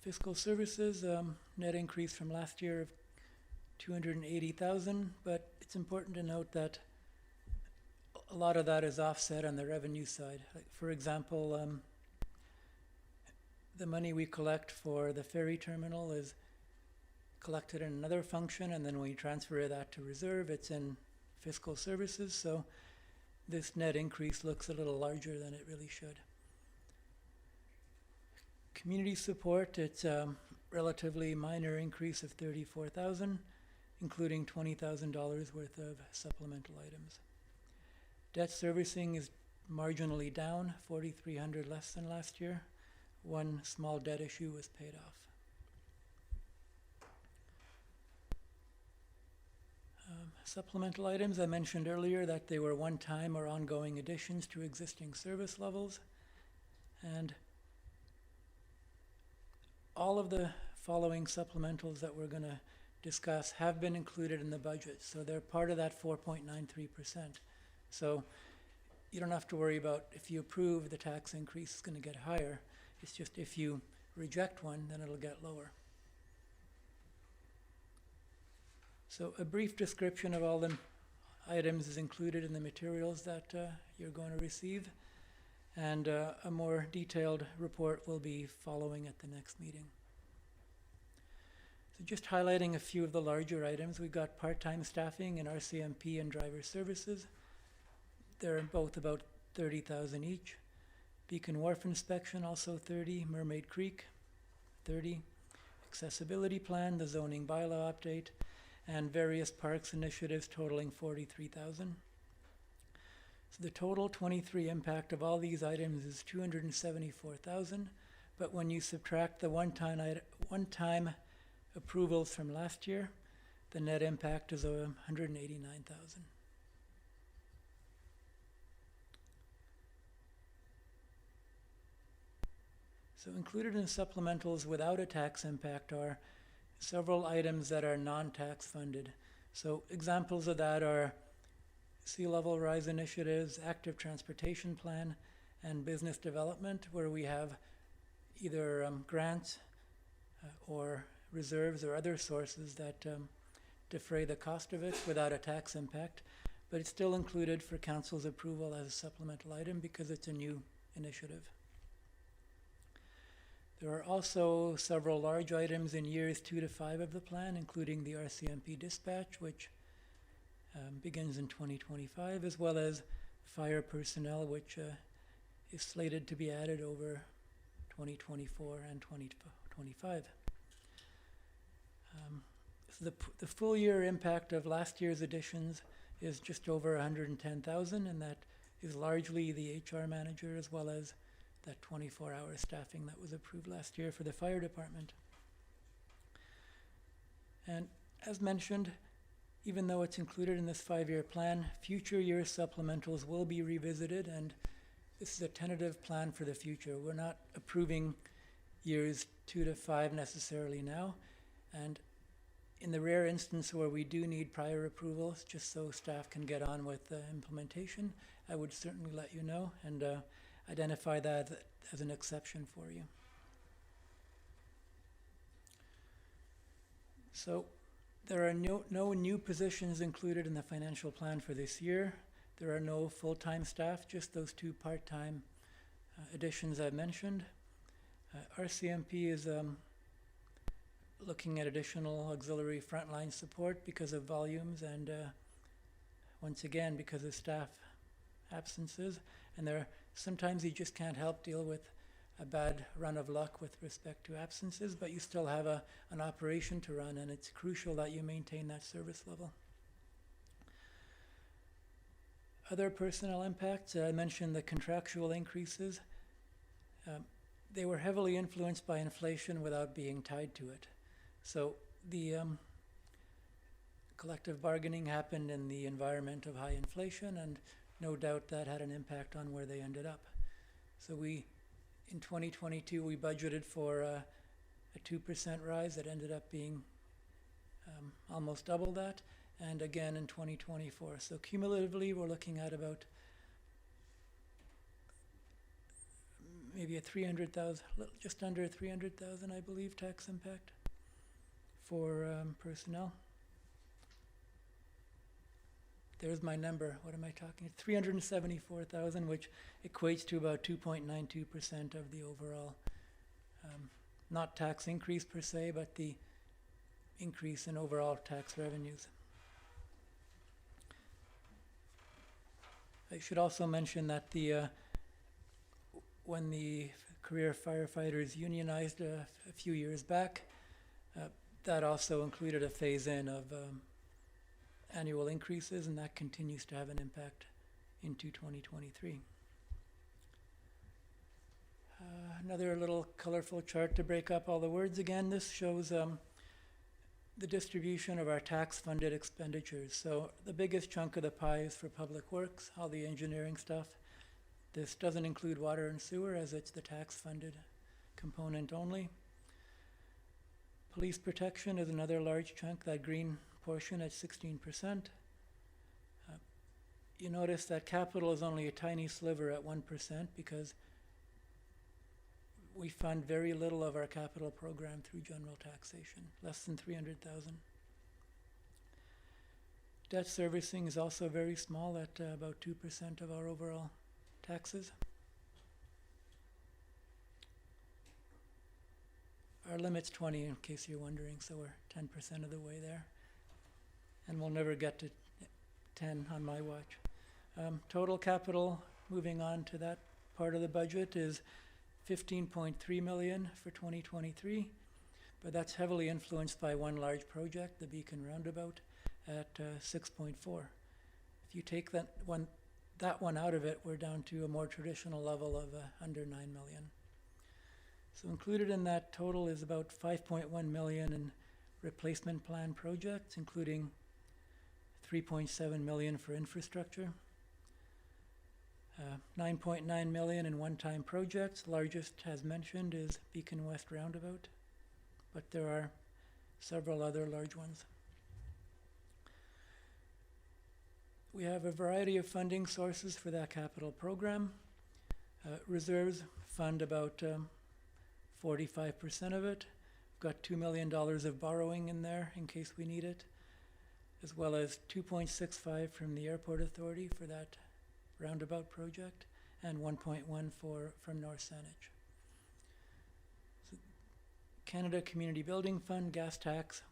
Fiscal services, net increase from last year of 280,000, but it's important to note that a lot of that is offset on the revenue side. Like, for example, the money we collect for the ferry terminal is collected in another function, and then when we transfer that to reserve, it's in fiscal services, so this net increase looks a little larger than it really should. Community support, it's a relatively minor increase of 34,000, including $20,000 worth of supplemental items. Debt servicing is marginally down, $4,300 less than last year. One small debt issue was paid off. Supplemental items, I mentioned earlier that they were one-time or ongoing additions to existing service levels. And all of the following supplementals that we're going to discuss have been included in the budget. So they're part of that 4.93%. So you don't have to worry about if you approve, the tax increase is going to get higher. It's just if you reject one, then it'll get lower. So a brief description of all the items is included in the materials that you're going to receive, and a more detailed report will be following at the next meeting. So just highlighting a few of the larger items, we've got part-time staffing in RCMP and driver services. They're both about $30,000 each. Beacon Wharf inspection also 30, Mermaid Creek 30, accessibility plan, the zoning bylaw update, and various parks initiatives totaling $43,000. So the total 23 impact of all these items is $274,000, but when you subtract the one-time approvals from last year, the net impact is $189,000. So included in supplementals without a tax impact are several items that are non-tax funded. So examples of that are sea level rise initiatives, active transportation plan, and business development, where we have either grants or reserves or other sources that defray the cost of it without a tax impact. But it's still included for council's approval as a supplemental item because it's a new initiative. There are also several large items in years 2 to 5 of the plan, including the RCMP dispatch, which begins in 2025, as well as fire personnel, which is slated to be added over 2024 and 2025. So the full year impact of last year's additions is just over $110,000, and that is largely the HR manager as well as that 24-hour staffing that was approved last year for the fire department. And as mentioned, even though it's included in this 5-year plan, future year supplementals will be revisited, and this is a tentative plan for the future. We're not approving years 2 to 5 necessarily now, and in the rare instance where we do need prior approvals, just so staff can get on with the implementation, I would certainly let you know and identify that as an exception for you. So there are no new positions included in the financial plan for this year. There are no full-time staff, just those 2 part-time additions I mentioned. RCMP is looking at additional auxiliary frontline support because of volumes and once again because of staff absences, and sometimes you just can't help deal with a bad run of luck with respect to absences, but you still have an operation to run, and it's crucial that you maintain that service level. Other personnel impacts, I mentioned the contractual increases. They were heavily influenced by inflation without being tied to it. So the collective bargaining happened in the environment of high inflation, and no doubt that had an impact on where they ended up. So in 2022, we budgeted for a 2% rise that ended up being almost double that, and again in 2024. So cumulatively, we're looking at about maybe a 300,000, just under 300,000, I believe, tax impact for personnel. There's my number. What am I talking? 374,000, which equates to about 2.92% of the overall, not tax increase per se, but the increase in overall tax revenues. I should also mention that when the career firefighters unionized a few years back, that also included a phase-in of annual increases, and that continues to have an impact into 2023. Another little colorful chart to break up all the words again. This shows the distribution of our tax-funded expenditures. So the biggest chunk of the pie is for public works, all the engineering stuff. This doesn't include water and sewer, as it's the tax-funded component only. Police protection is another large chunk, that green portion at 16%. You notice that capital is only a tiny sliver at 1% because we fund very little of our capital program through general taxation, less than $300,000. Debt servicing is also very small at about 2% of our overall taxes. Our limit's 20, in case you're wondering, so we're 10% of the way there. And we'll never get to 10 on my watch. Total capital, moving on to that part of the budget, is $15.3 million for 2023, but that's heavily influenced by one large project, the Beacon Roundabout, at 6.4. If you take that one out of it, we're down to a more traditional level of under $9 million. So included in that total is about $5.1 million in replacement plan projects, including $3.7 million for infrastructure. $9.9 million in one-time projects. Largest, as mentioned, is Beacon West Roundabout, but there are several other large ones. We have a variety of funding sources for that capital program. Reserves fund about 45% of it. We've got $2 million of borrowing in there in case we need it, as well as $2.65 from the Airport Authority for that roundabout project, and 1.1 from North Saanich. So Canada Community Building Fund, gas tax,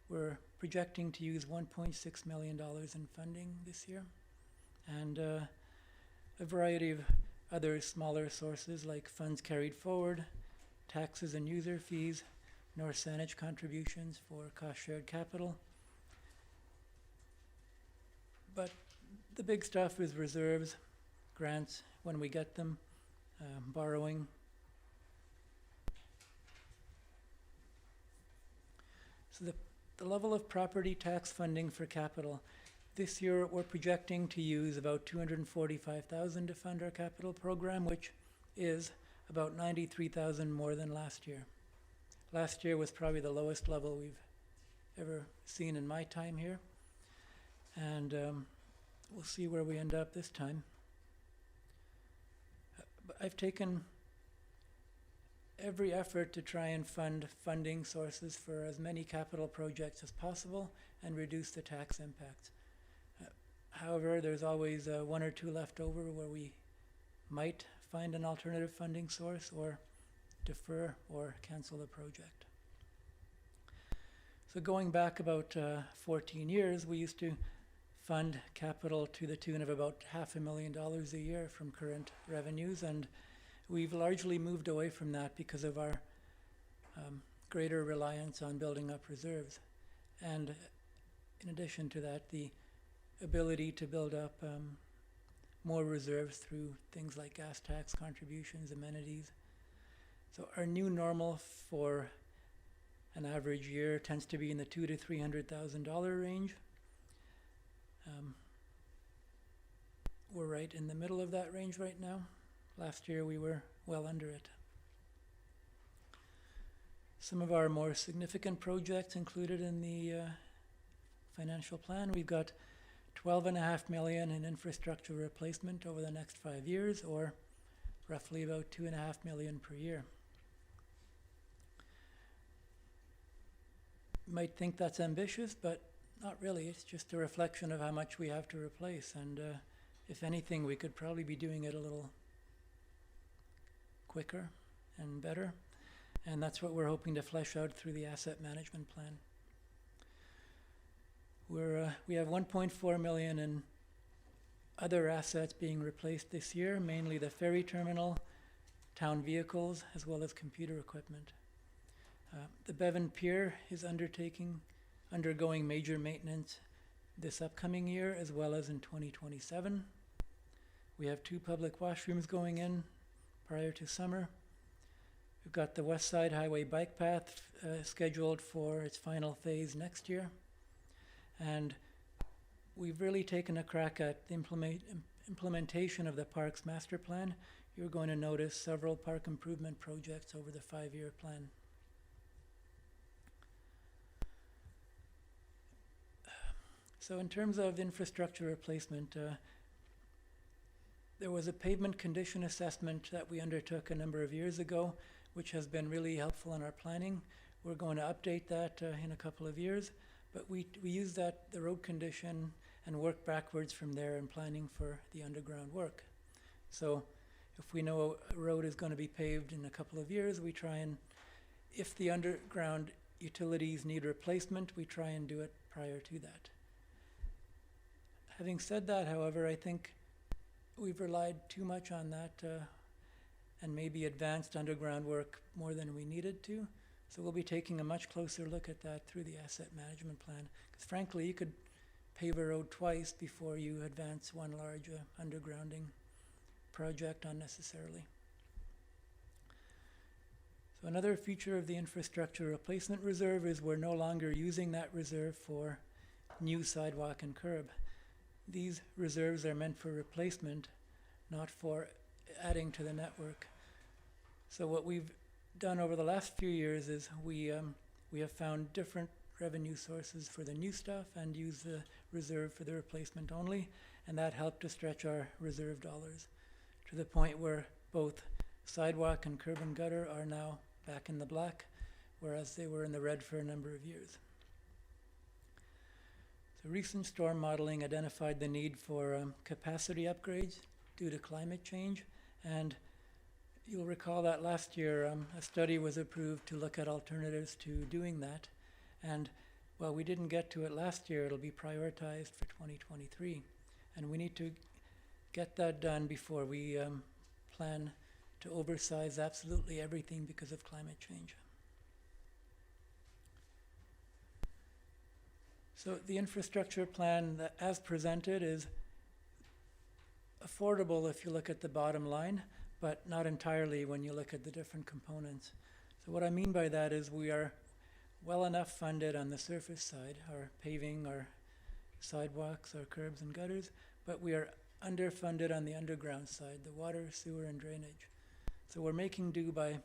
we're projecting to use $1.6 million in funding this year, and a variety of other smaller sources like funds carried forward, taxes and user fees, North Saanich contributions for cost-shared capital. But the big stuff is reserves, grants when we get them, borrowing. So the level of property tax funding for capital, this year we're projecting to use about $245,000 to fund our capital program, which is about $93,000 more than last year. Last year was probably the lowest level we've ever seen in my time here. And we'll see where we end up this time. But I've taken every effort to try and fund funding sources for as many capital projects as possible and reduce the tax impacts. However, there's always one or two left over where we might find an alternative funding source or defer or cancel the project. So going back about 14 years, we used to fund capital to the tune of about $500,000 a year from current revenues, and we've largely moved away from that because of our greater reliance on building up reserves. And in addition to that, the ability to build up more reserves through things like gas tax contributions, amenities. So our new normal for an average year tends to be in the $200,000 to $300,000 range. We're right in the middle of that range right now. Last year we were well under it. Some of our more significant projects included in the financial plan, we've got $12.5 million in infrastructure replacement over the next 5 years, or roughly about $2.5 million per year. You might think that's ambitious, but not really. It's just a reflection of how much we have to replace, and if anything, we could probably be doing it a little quicker and better, and that's what we're hoping to flesh out through the asset management plan. We have $1.4 million in other assets being replaced this year, mainly the ferry terminal, town vehicles, as well as computer equipment. The Bevan Pier is undergoing major maintenance this upcoming year as well as in 2027. We have 2 public washrooms going in prior to summer. We've got the West Side Highway Bike Path scheduled for its final phase next year. And we've really taken a crack at the implementation of the Parks Master Plan. You're going to notice several park improvement projects over the 5-year plan. So in terms of infrastructure replacement, there was a pavement condition assessment that we undertook a number of years ago, which has been really helpful in our planning. We're going to update that in a couple of years, but we use the road condition and work backwards from there in planning for the underground work. So if we know a road is going to be paved in a couple of years, we try and, if the underground utilities need replacement, we try and do it prior to that. Having said that, however, I think we've relied too much on that and maybe advanced underground work more than we needed to. So we'll be taking a much closer look at that through the asset management plan. Because frankly, you could pave a road twice before you advance one large undergrounding project unnecessarily. So another feature of the infrastructure replacement reserve is we're no longer using that reserve for new sidewalk and curb. These reserves are meant for replacement, not for adding to the network. So what we've done over the last few years is we have found different revenue sources for the new stuff and use the reserve for the replacement only, and that helped to stretch our reserve dollars to the point where both sidewalk and curb and gutter are now back in the black, whereas they were in the red for a number of years. So recent storm modeling identified the need for capacity upgrades due to climate change, and you'll recall that last year a study was approved to look at alternatives to doing that, and while we didn't get to it last year, it'll be prioritized for 2023, and we need to get that done before we plan to oversize absolutely everything because of climate change. So the infrastructure plan that, as presented, is affordable if you look at the bottom line, but not entirely when you look at the different components. So what I mean by that is we are well enough funded on the surface side, our paving, our sidewalks, our curbs and gutters, but we are underfunded on the underground side, the water, sewer, and drainage. So we're making do by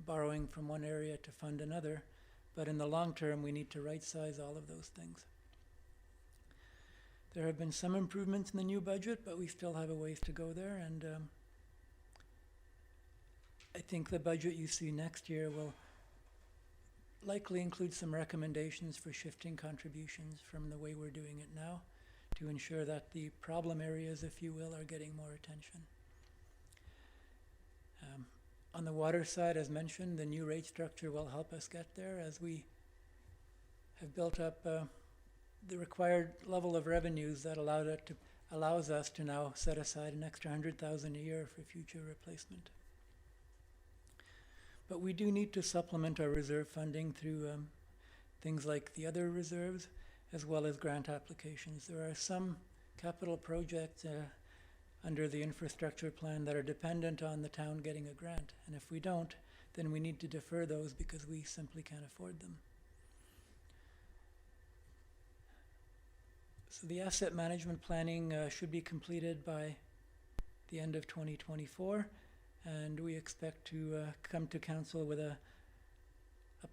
borrowing from one area to fund another, but in the long term, we need to right-size all of those things. There have been some improvements in the new budget, but we still have a ways to go there, and I think the budget you see next year will likely include some recommendations for shifting contributions from the way we're doing it now to ensure that the problem areas, if you will, are getting more attention. On the water side, as mentioned, the new rate structure will help us get there as we have built up the required level of revenues that allows us to now set aside an extra $100,000 a year for future replacement. But we do need to supplement our reserve funding through things like the other reserves as well as grant applications. There are some capital projects under the infrastructure plan that are dependent on the town getting a grant. And if we don't, then we need to defer those because we simply can't afford them. So the asset management planning should be completed by the end of 2024. And we expect to come to council with a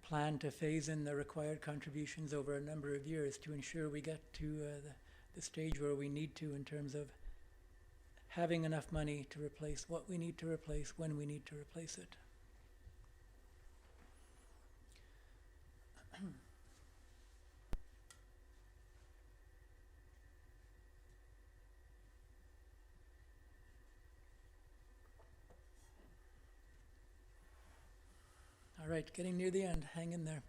plan to phase in the required contributions over a number of years to ensure we get to the stage where we need to in terms of having enough money to replace what we need to replace when we need to replace it. All right, getting near the end, hang in there.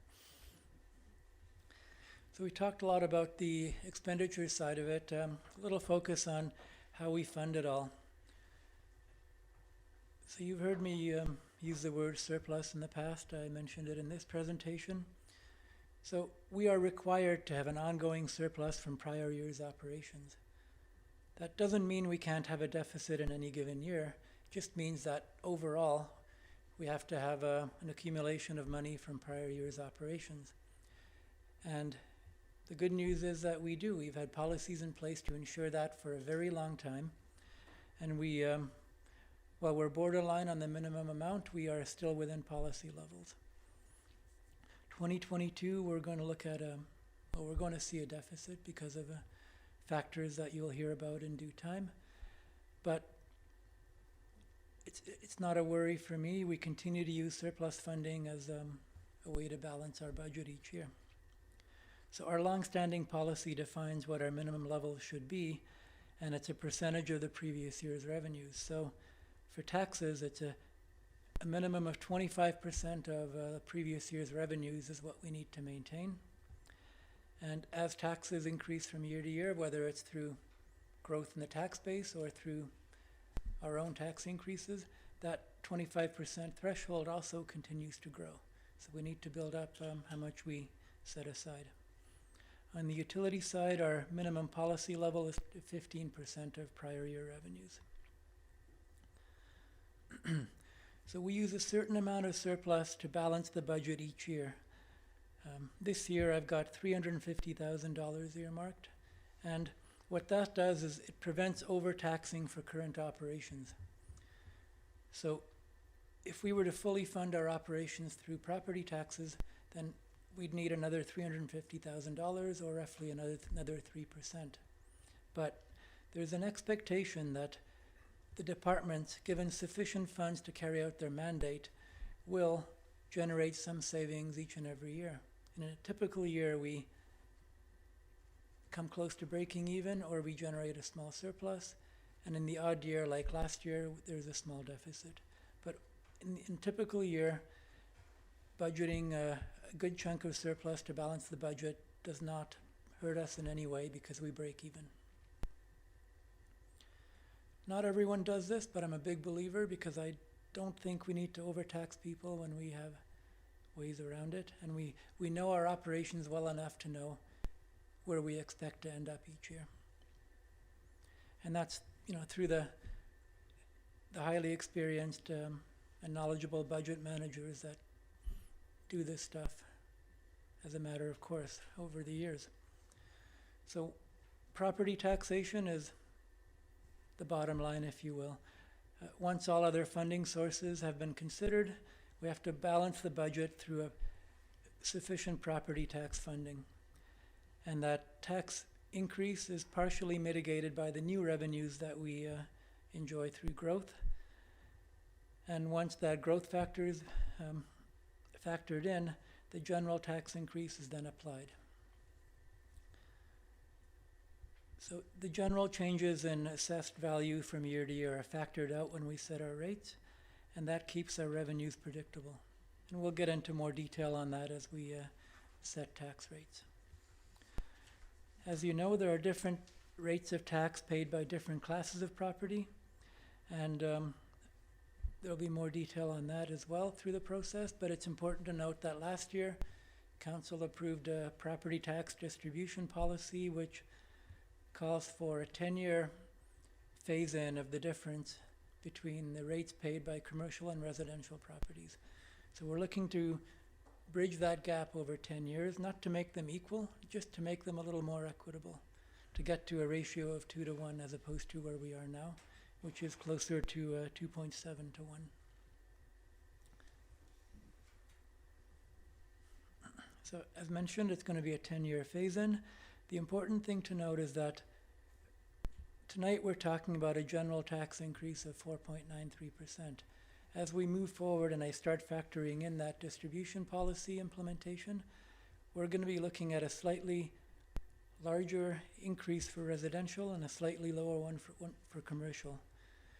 So we talked a lot about the expenditure side of it, a little focus on how we fund it all. So you've heard me use the word surplus in the past. I mentioned it in this presentation. So we are required to have an ongoing surplus from prior year's operations. That doesn't mean we can't have a deficit in any given year. It just means that overall, we have to have an accumulation of money from prior year's operations. And the good news is that we do. We've had policies in place to ensure that for a very long time. And we, while we're borderline on the minimum amount, we are still within policy levels. 2022, we're going to look at we're going to see a deficit because of factors that you'll hear about in due time. But it's not a worry for me. We continue to use surplus funding as a way to balance our budget each year. So our long-standing policy defines what our minimum level should be, and it's a percentage of the previous year's revenues. So for taxes, it's a minimum of 25% of the previous year's revenues is what we need to maintain. And as taxes increase from year to year, whether it's through growth in the tax base or through our own tax increases, that 25% threshold also continues to grow. So we need to build up how much we set aside. On the utility side, our minimum policy level is 15% of prior year revenues. So we use a certain amount of surplus to balance the budget each year. This year I've got $350,000 earmarked, and what that does is it prevents overtaxing for current operations. So if we were to fully fund our operations through property taxes, then we'd need another $350,000 or roughly another 3%. But there's an expectation that the departments, given sufficient funds to carry out their mandate, will generate some savings each and every year. In a typical year, we come close to breaking even or we generate a small surplus. And in the odd year, like last year, there's a small deficit. But in typical year, budgeting a good chunk of surplus to balance the budget does not hurt us in any way because we break even. Not everyone does this, but I'm a big believer because I don't think we need to overtax people when we have ways around it. And we know our operations well enough to know where we expect to end up each year. And that's, through the highly experienced and knowledgeable budget managers that do this stuff as a matter of course over the years. So property taxation is the bottom line, if you will. Once all other funding sources have been considered, we have to balance the budget through a sufficient property tax funding. And that tax increase is partially mitigated by the new revenues that we enjoy through growth. And once that growth factor is factored in, the general tax increase is then applied. So the general changes in assessed value from year to year are factored out when we set our rates, and that keeps our revenues predictable. And we'll get into more detail on that as we set tax rates. As you know, there are different rates of tax paid by different classes of property, and there'll be more detail on that as well through the process, but it's important to note that last year, Council approved a property tax distribution policy which calls for a 10-year phase-in of the difference between the rates paid by commercial and residential properties. So we're looking to bridge that gap over 10 years, not to make them equal, just to make them a little more equitable, to get to a ratio of 2 to 1 as opposed to where we are now, which is closer to 2.7 to 1. So as mentioned, it's going to be a 10-year phase-in. The important thing to note is that tonight we're talking about a general tax increase of 4.93%. As we move forward and I start factoring in that distribution policy implementation, we're going to be looking at a slightly larger increase for residential and a slightly lower one for commercial.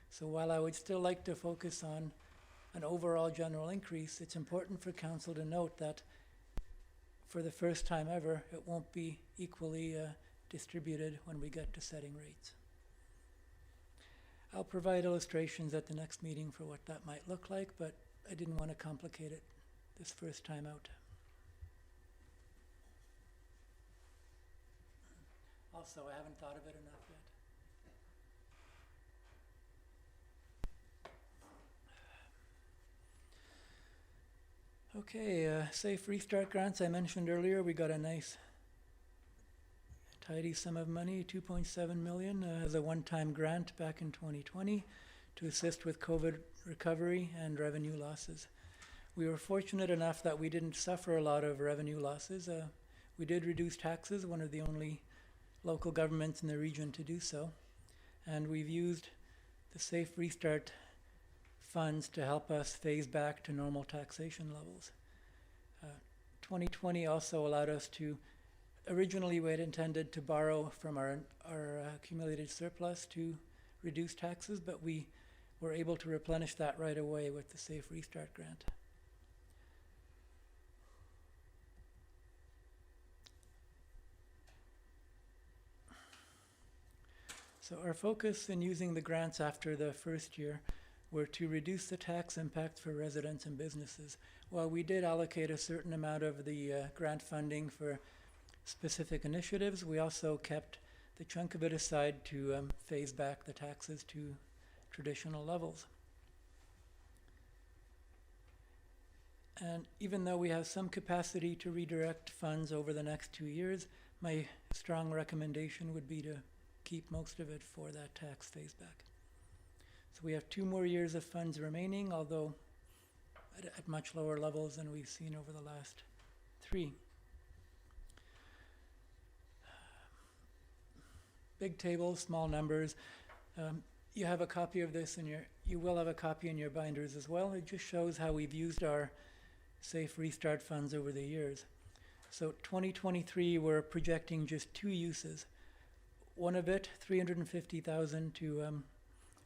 So while I would still like to focus on an overall general increase, it's important for Council to note that for the first time ever, it won't be equally distributed when we get to setting rates. I'll provide illustrations at the next meeting for what that might look like, but I didn't want to complicate it this first time out. also. I haven't thought of it enough yet. Okay, safe restart grants I mentioned earlier. We got a nice tidy sum of money, 2.7 million as a one-time grant back in 2020 to assist with COVID recovery and revenue losses. We were fortunate enough that we didn't suffer a lot of revenue losses. We did reduce taxes, one of the only local governments in the region to do so. And we've used the Safe Restart funds to help us phase back to normal taxation levels. 2020 also allowed us to, originally we had intended to borrow from our accumulated surplus to reduce taxes, but we were able to replenish that right away with the Safe Restart grant. So our focus in using the grants after the first year were to reduce the tax impact for residents and businesses. While we did allocate a certain amount of the grant funding for specific initiatives, we also kept the chunk of it aside to phase back the taxes to traditional levels. And even though we have some capacity to redirect funds over the next 2 years, my strong recommendation would be to keep most of it for that tax phase back. So we have 2 more years of funds remaining, although at much lower levels than we've seen over the last 3. Big table, small numbers. You have a copy of this you will have a copy in your binders as well. It just shows how we've used our Safe Restart funds over the years. So 2023, we're projecting just 2 uses. One of it, $350,000 to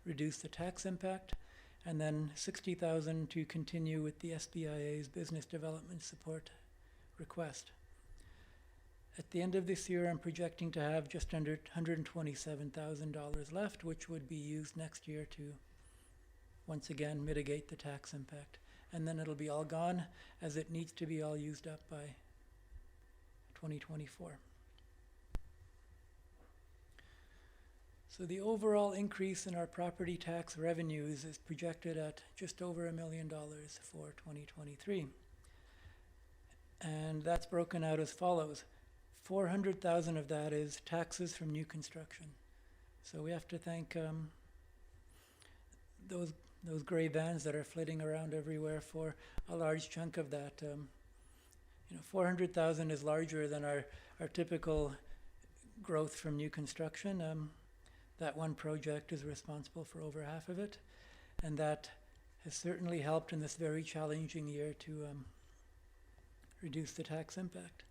reduce the tax impact, and then $60,000 to continue with the SBIA's business development support request. At the end of this year, I'm projecting to have just under $127,000 left, which would be used next year to once again mitigate the tax impact. And then it'll be all gone, as it needs to be all used up by 2024. So the overall increase in our property tax revenues is projected at just over $1 million for 2023. And that's broken out as follows. 400,000 of that is taxes from new construction. So we have to thank those gray vans that are flitting around everywhere for a large chunk of that. 400,000 is larger than our typical growth from new construction. That one project is responsible for over half of it, and that has certainly helped in this very challenging year to reduce the tax impact.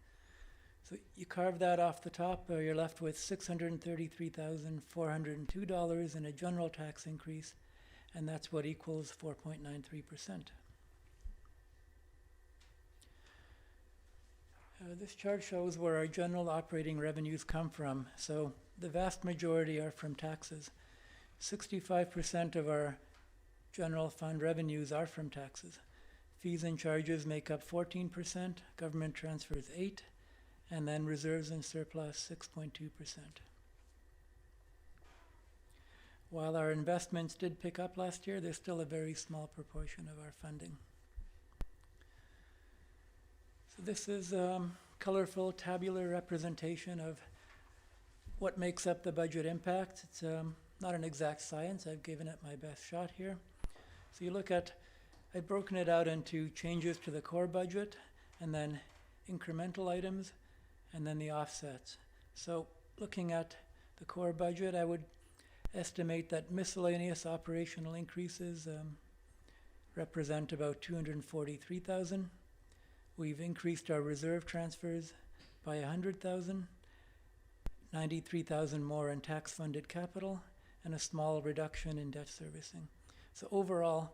So you carve that off the top, you're left with $633,402 in a general tax increase, and that's what equals 4.93%. This chart shows where our general operating revenues come from. So the vast majority are from taxes. 65% of our general fund revenues are from taxes. Fees and charges make up 14%, government transfers 8%, and then reserves and surplus 6.2%. While our investments did pick up last year, they're still a very small proportion of our funding. So this is a colorful tabular representation of what makes up the budget impact. It's not an exact science. I've given it my best shot here. So you look at, I've broken it out into changes to the core budget, and then incremental items, and then the offsets. So looking at the core budget, I would estimate that miscellaneous operational increases represent about $243,000. We've increased our reserve transfers by $100,000, $93,000 more in tax-funded capital, and a small reduction in debt servicing. So overall,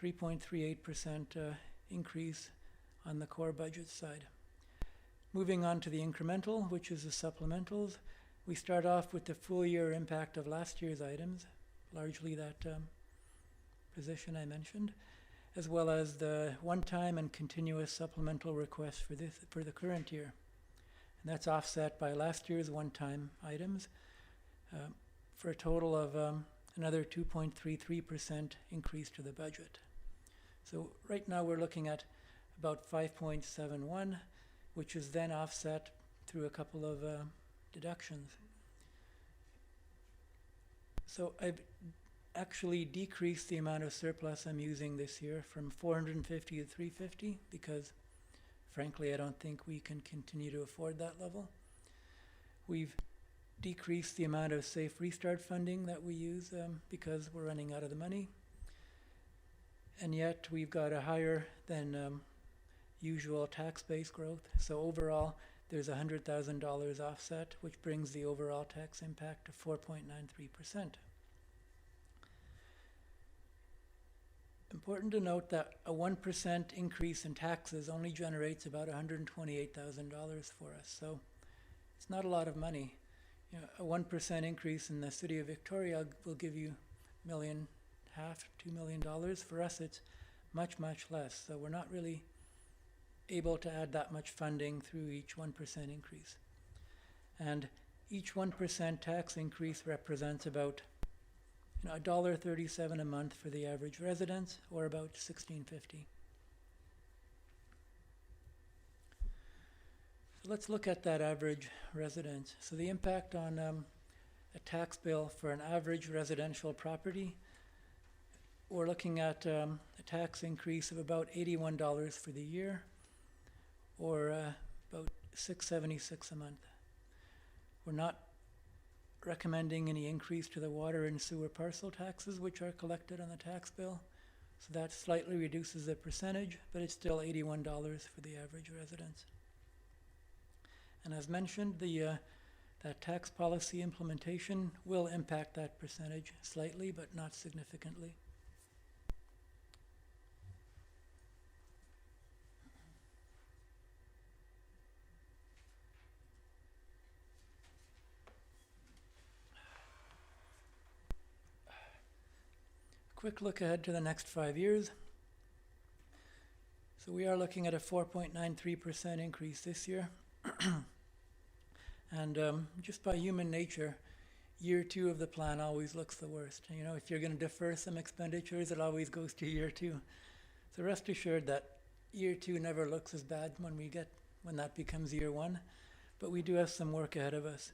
3.38% increase on the core budget side. Moving on to the incremental, which is the supplementals, we start off with the full year impact of last year's items, largely that position I mentioned, as well as the one-time and continuous supplemental requests for the current year. And that's offset by last year's one-time items for a total of another 2.33% increase to the budget. So right now we're looking at about 5.71, which is then offset through a couple of deductions. So I've actually decreased the amount of surplus I'm using this year from 450 to 350 because frankly I don't think we can continue to afford that level. We've decreased the amount of safe restart funding that we use because we're running out of the money. And yet we've got a higher than usual tax base growth. So overall there's $100,000 offset, which brings the overall tax impact to 4.93%. Important to note that a 1% increase in taxes only generates about $128,000 for us. So it's not a lot of money. You know, a 1% increase in the city of Victoria will give you $1.5 million, $2 million. For us, it's much, much less. So we're not really able to add that much funding through each 1% increase. And each 1% tax increase represents about $1.37 a month for the average residence, or about $16.50. So let's look at that average residence. So the impact on a tax bill for an average residential property, we're looking at a tax increase of about $81 for the year, or about $6.76 a month. We're not recommending any increase to the water and sewer parcel taxes, which are collected on the tax bill. So that slightly reduces the percentage, but it's still $81 for the average residence. And as mentioned, that tax policy implementation will impact that percentage slightly, but not significantly. Quick look ahead to the next 5 years. So we are looking at a 4.93% increase this year. And just by human nature, year 2 of the plan always looks the worst. You know, if you're going to defer some expenditures, it always goes to year 2. So rest assured that year 2 never looks as bad when that becomes year 1. But we do have some work ahead of us.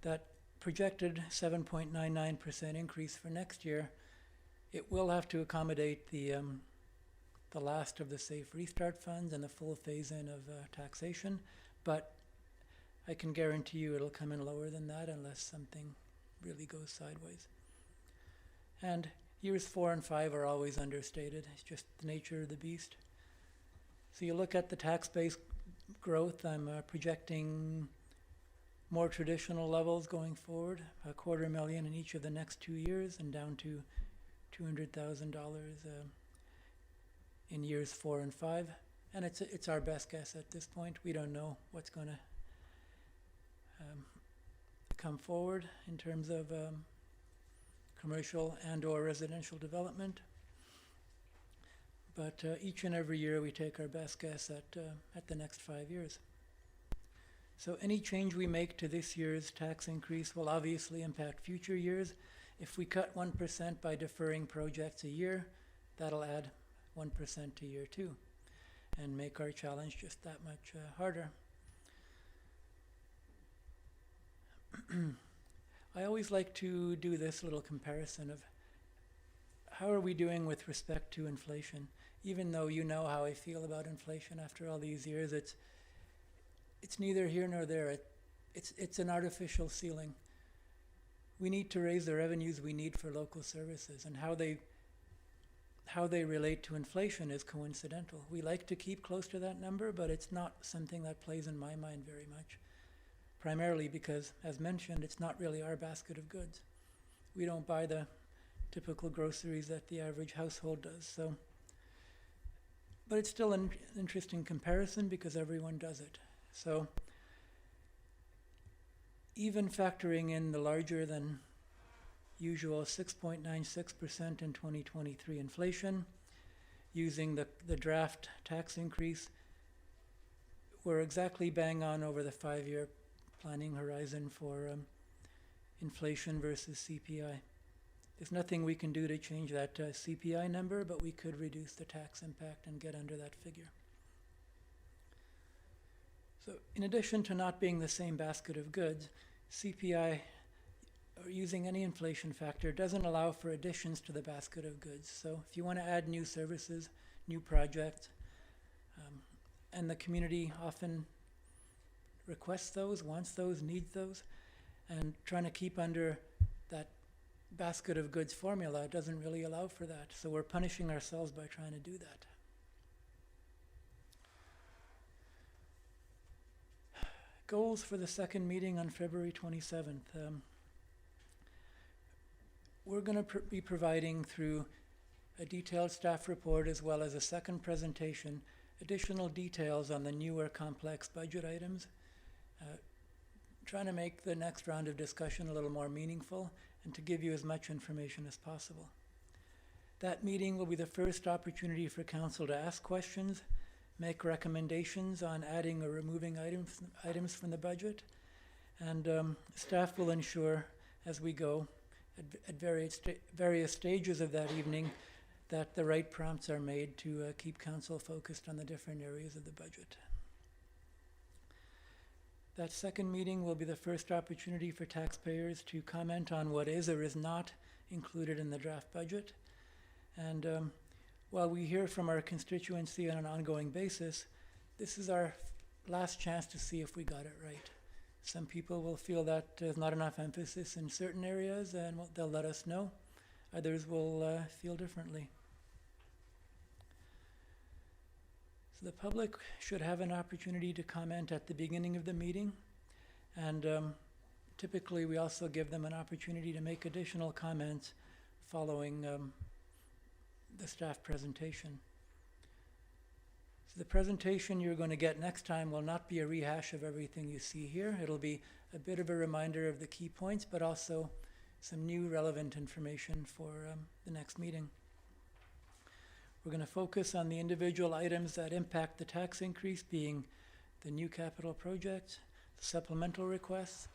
That projected 7.99% increase for next year, it will have to accommodate the last of the safe restart funds and the full phase-in of taxation, but I can guarantee you it'll come in lower than that unless something really goes sideways. And years 4 and 5 are always understated. It's just the nature of the beast. So you look at the tax base growth, I'm projecting more traditional levels going forward, $250,000 in each of the next 2 years and down to $200,000 in years 4 and 5, and it's our best guess at this point. We don't know what's going to come forward in terms of commercial and/or residential development, but each and every year we take our best guess at the next 5 years. So any change we make to this year's tax increase will obviously impact future years. If we cut 1% by deferring projects a year, that'll add 1% to year 2 and make our challenge just that much harder. I always like to do this little comparison of how are we doing with respect to inflation. Even though you know how I feel about inflation after all these years, it's neither here nor there. It's an artificial ceiling. We need to raise the revenues we need for local services, and how they relate to inflation is coincidental. We like to keep close to that number, but it's not something that plays in my mind very much. Primarily because, as mentioned, it's not really our basket of goods. We don't buy the typical groceries that the average household does. So, but it's still an interesting comparison because everyone does it. So even factoring in the larger than usual 6.96% in 2023 inflation, using the draft tax increase, we're exactly bang on over the 5-year planning horizon for inflation versus CPI. There's nothing we can do to change that CPI number, but we could reduce the tax impact and get under that figure. So in addition to not being the same basket of goods, CPI, or using any inflation factor, doesn't allow for additions to the basket of goods. So if you want to add new services, new projects, and the community often requests those, wants those, needs those, and trying to keep under that basket of goods formula doesn't really allow for that. So we're punishing ourselves by trying to do that. Goals for the second meeting on February 27th. We're going to be providing through a detailed staff report as well as a second presentation additional details on the newer complex budget items, trying to make the next round of discussion a little more meaningful and to give you as much information as possible. That meeting will be the first opportunity for council to ask questions, make recommendations on adding or removing items from the budget, and staff will ensure as we go at various stages of that evening that the right prompts are made to keep council focused on the different areas of the budget. That second meeting will be the first opportunity for taxpayers to comment on what is or is not included in the draft budget. And while we hear from our constituency on an ongoing basis, this is our last chance to see if we got it right. Some people will feel that there's not enough emphasis in certain areas and they'll let us know. Others will feel differently. So the public should have an opportunity to comment at the beginning of the meeting, and typically we also give them an opportunity to make additional comments following the staff presentation. So the presentation you're going to get next time will not be a rehash of everything you see here. It'll be a bit of a reminder of the key points, but also some new relevant information for the next meeting. We're going to focus on the individual items that impact the tax increase, being the new capital projects, the supplemental requests,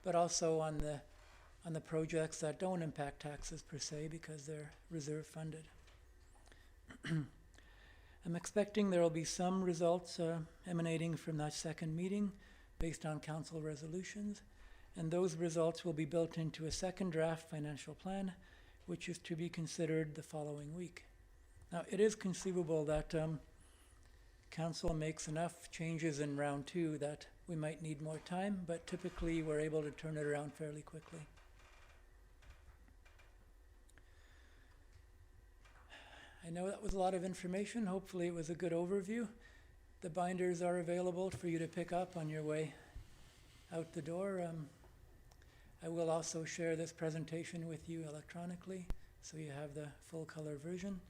but also on the projects that don't impact taxes per se because they're reserve funded. I'm expecting there will be some results emanating from that second meeting based on council resolutions, and those results will be built into a second draft financial plan, which is to be considered the following week. Now, it is conceivable that council makes enough changes in round 2 that we might need more time, but typically we're able to turn it around fairly quickly. I know that was a lot of information. Hopefully it was a good overview. The binders are available for you to pick up on your way out the door. I will also share this presentation with you electronically, so you have the full color version.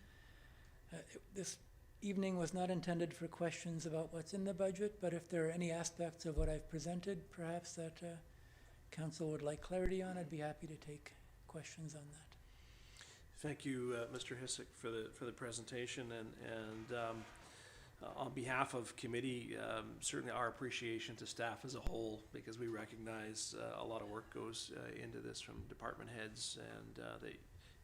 This evening was not intended for questions about what's in the budget, but if there are any aspects of what I've presented, perhaps that council would like clarity on, I'd be happy to take questions on that. Thank you, Mr. Hissick, for the presentation, and on behalf of committee, certainly our appreciation to staff as a whole, because we recognize a lot of work goes into this from department heads, and that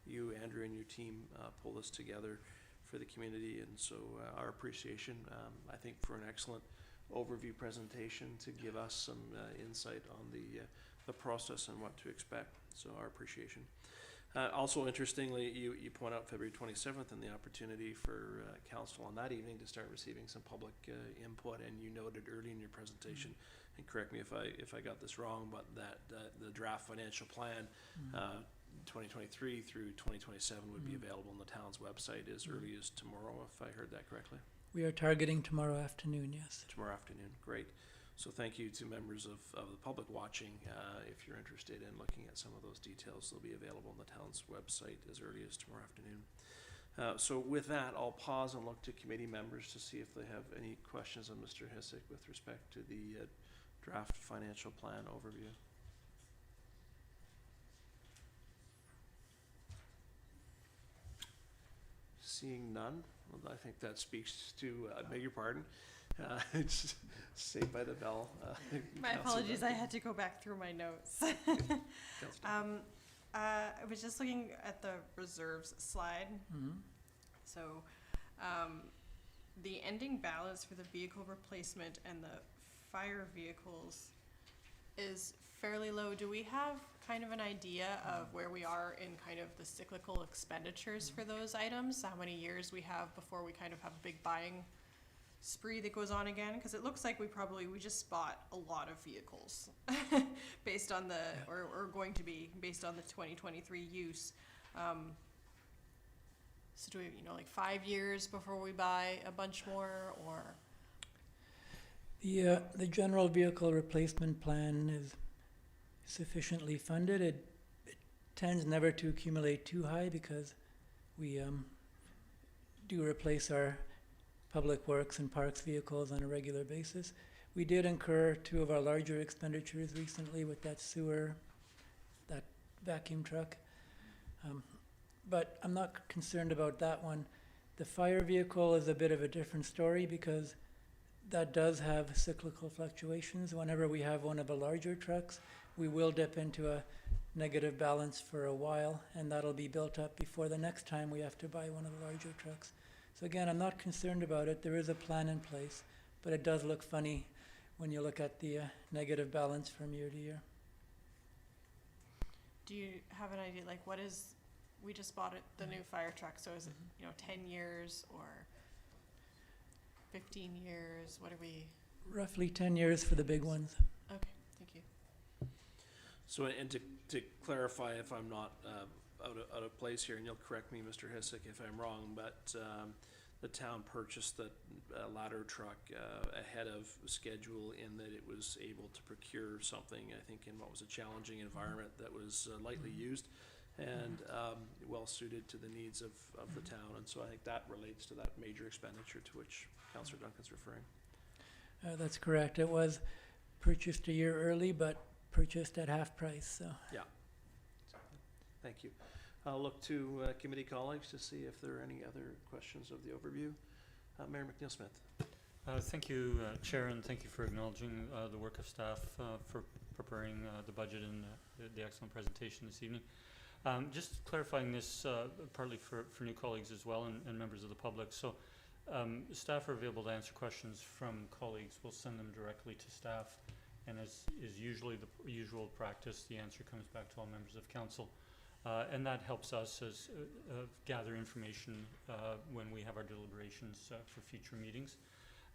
you, Andrew, and your team pull this together for the community, and so our appreciation, I think, for an excellent overview presentation to give us some insight on the process and what to expect, so our appreciation. Also, interestingly, you point out February 27th and the opportunity for council on that evening to start receiving some public input, and you noted early in your presentation, and correct me if I got this wrong, but that the draft financial plan 2023 through 2027 would be available on the town's website as early as tomorrow, if I heard that correctly. We are targeting tomorrow afternoon, yes. Tomorrow afternoon, great. So thank you to members of the public watching. If you're interested in looking at some of those details, they'll be available on the town's website as early as tomorrow afternoon. So with that, I'll pause and look to committee members to see if they have any questions on Mr. Hissick with respect to the draft financial plan overview. Seeing none, well, I think that speaks to, I beg your pardon, It's Saved by the Bell. My Councillor apologies, I Duncan. had to go back through my notes. Councillor Duncan. I was just looking at the reserves slide. Mhm. So, the ending balance for the vehicle replacement and the fire vehicles is fairly low. Do we have kind of an idea of where we are in kind of the cyclical expenditures for those items? How many years we have before we kind of have a big buying spree that goes on again? Because it looks like we just bought a lot of vehicles based on the, or going to be based on the 2023 use. So do we, like 5 years before we buy a bunch more, or? The general vehicle replacement plan is sufficiently funded. It tends never to accumulate too high because we do replace our public works and parks vehicles on a regular basis. We did incur 2 of our larger expenditures recently with that sewer, that vacuum truck. But I'm not concerned about that one. The fire vehicle is a bit of a different story because that does have cyclical fluctuations. Whenever we have one of the larger trucks, we will dip into a negative balance for a while, and that'll be built up before the next time we have to buy one of the larger trucks. So again, I'm not concerned about it. There is a plan in place, but it does look funny when you look at the negative balance from year to year. Do you have an idea, like what is, we just bought the new fire truck, so is it, 10 years or 15 years? What are we? Roughly 10 years for the big ones. Okay, thank you. So, and to clarify, if I'm not out of place here, and you'll correct me, Mr. Hissick, if I'm wrong, but the town purchased the ladder truck ahead of schedule in that it was able to procure something, I think, in what was a challenging environment that was lightly used and well suited to the needs of the town. And so I think that relates to that major expenditure to which Councillor Duncan's referring. That's correct. It was purchased a year early, but purchased at half price. So Thank you. I'll look to committee colleagues to see if there are any other questions of the overview. Mayor McNeil-Smith. Thank you, Chair, and thank you for acknowledging the work of staff for preparing the budget and the excellent presentation this evening. Just clarifying this partly for new colleagues as well and members of the public. So staff are available to answer questions from colleagues. We'll send them directly to staff, and as is usually the usual practice, the answer comes back to all members of council. And that helps us as gather information when we have our deliberations for future meetings,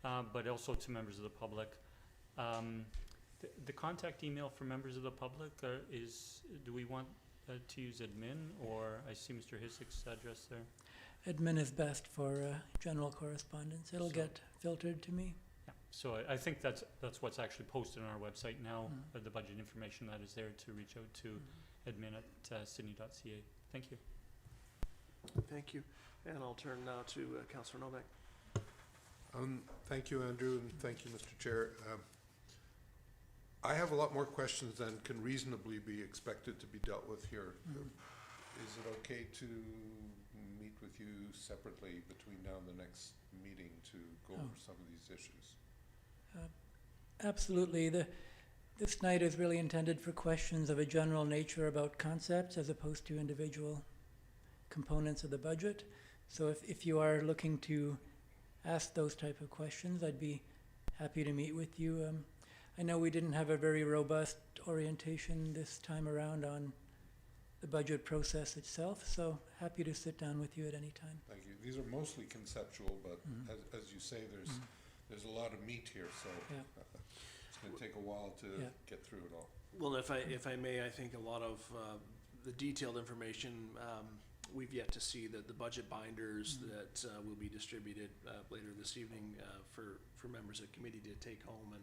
but also to members of the public. The contact email for members of the public is, do we want to use admin, or I see Mr. Hissick's address there? admin is best for general correspondence. It'll get filtered to me. Yeah. So I think that's what's actually posted on our website now, the budget information that is there to reach out to admin@sydney.ca. Thank you. Thank you. And I'll turn now to Councillor Novak. Thank you, Andrew, and thank you, Mr. Chair. I have a lot more questions than can reasonably be expected to be dealt with here. Is it okay to meet with you separately between now and the next meeting to go over some of these issues? Absolutely. This night is really intended for questions of a general nature about concepts as opposed to individual components of the budget. So if you are looking to ask those type of questions, I'd be happy to meet with you. I know we didn't have a very robust orientation this time around on the budget process itself, so happy to sit down with you at any time. Thank you. These are mostly conceptual, but as you say, there's a lot of meat here, so Yeah. it's going to take a while to Yeah. get through it all. Well, if I may, I think a lot of the detailed information we've yet to see the budget binders that will be distributed later this evening for members of committee to take home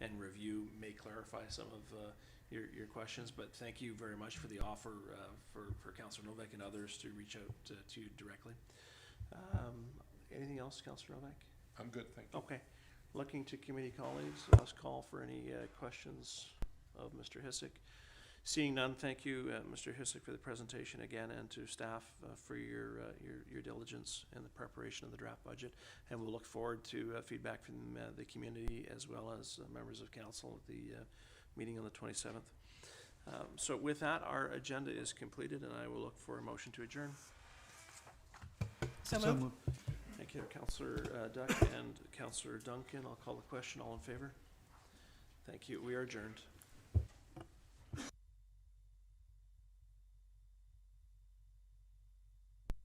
and review may clarify some of your questions. But thank you very much for the offer for Councillor Novak and others to reach out to you directly. Anything else, Councillor Novak? I'm good, thank you. Okay. Looking to committee colleagues, last call for any questions of Mr. Hissick. Seeing none, thank you, Mr. Hissick, for the presentation again, and to staff for your diligence in the preparation of the draft budget. And we'll look forward to feedback from the community as well as members of council at the meeting on the 27th. So with that, our agenda is completed, and I will look for a motion to adjourn. So moved. Thank you, Councillor Duck and Councillor Duncan. I'll call the question. All in favor? Thank you. We are adjourned.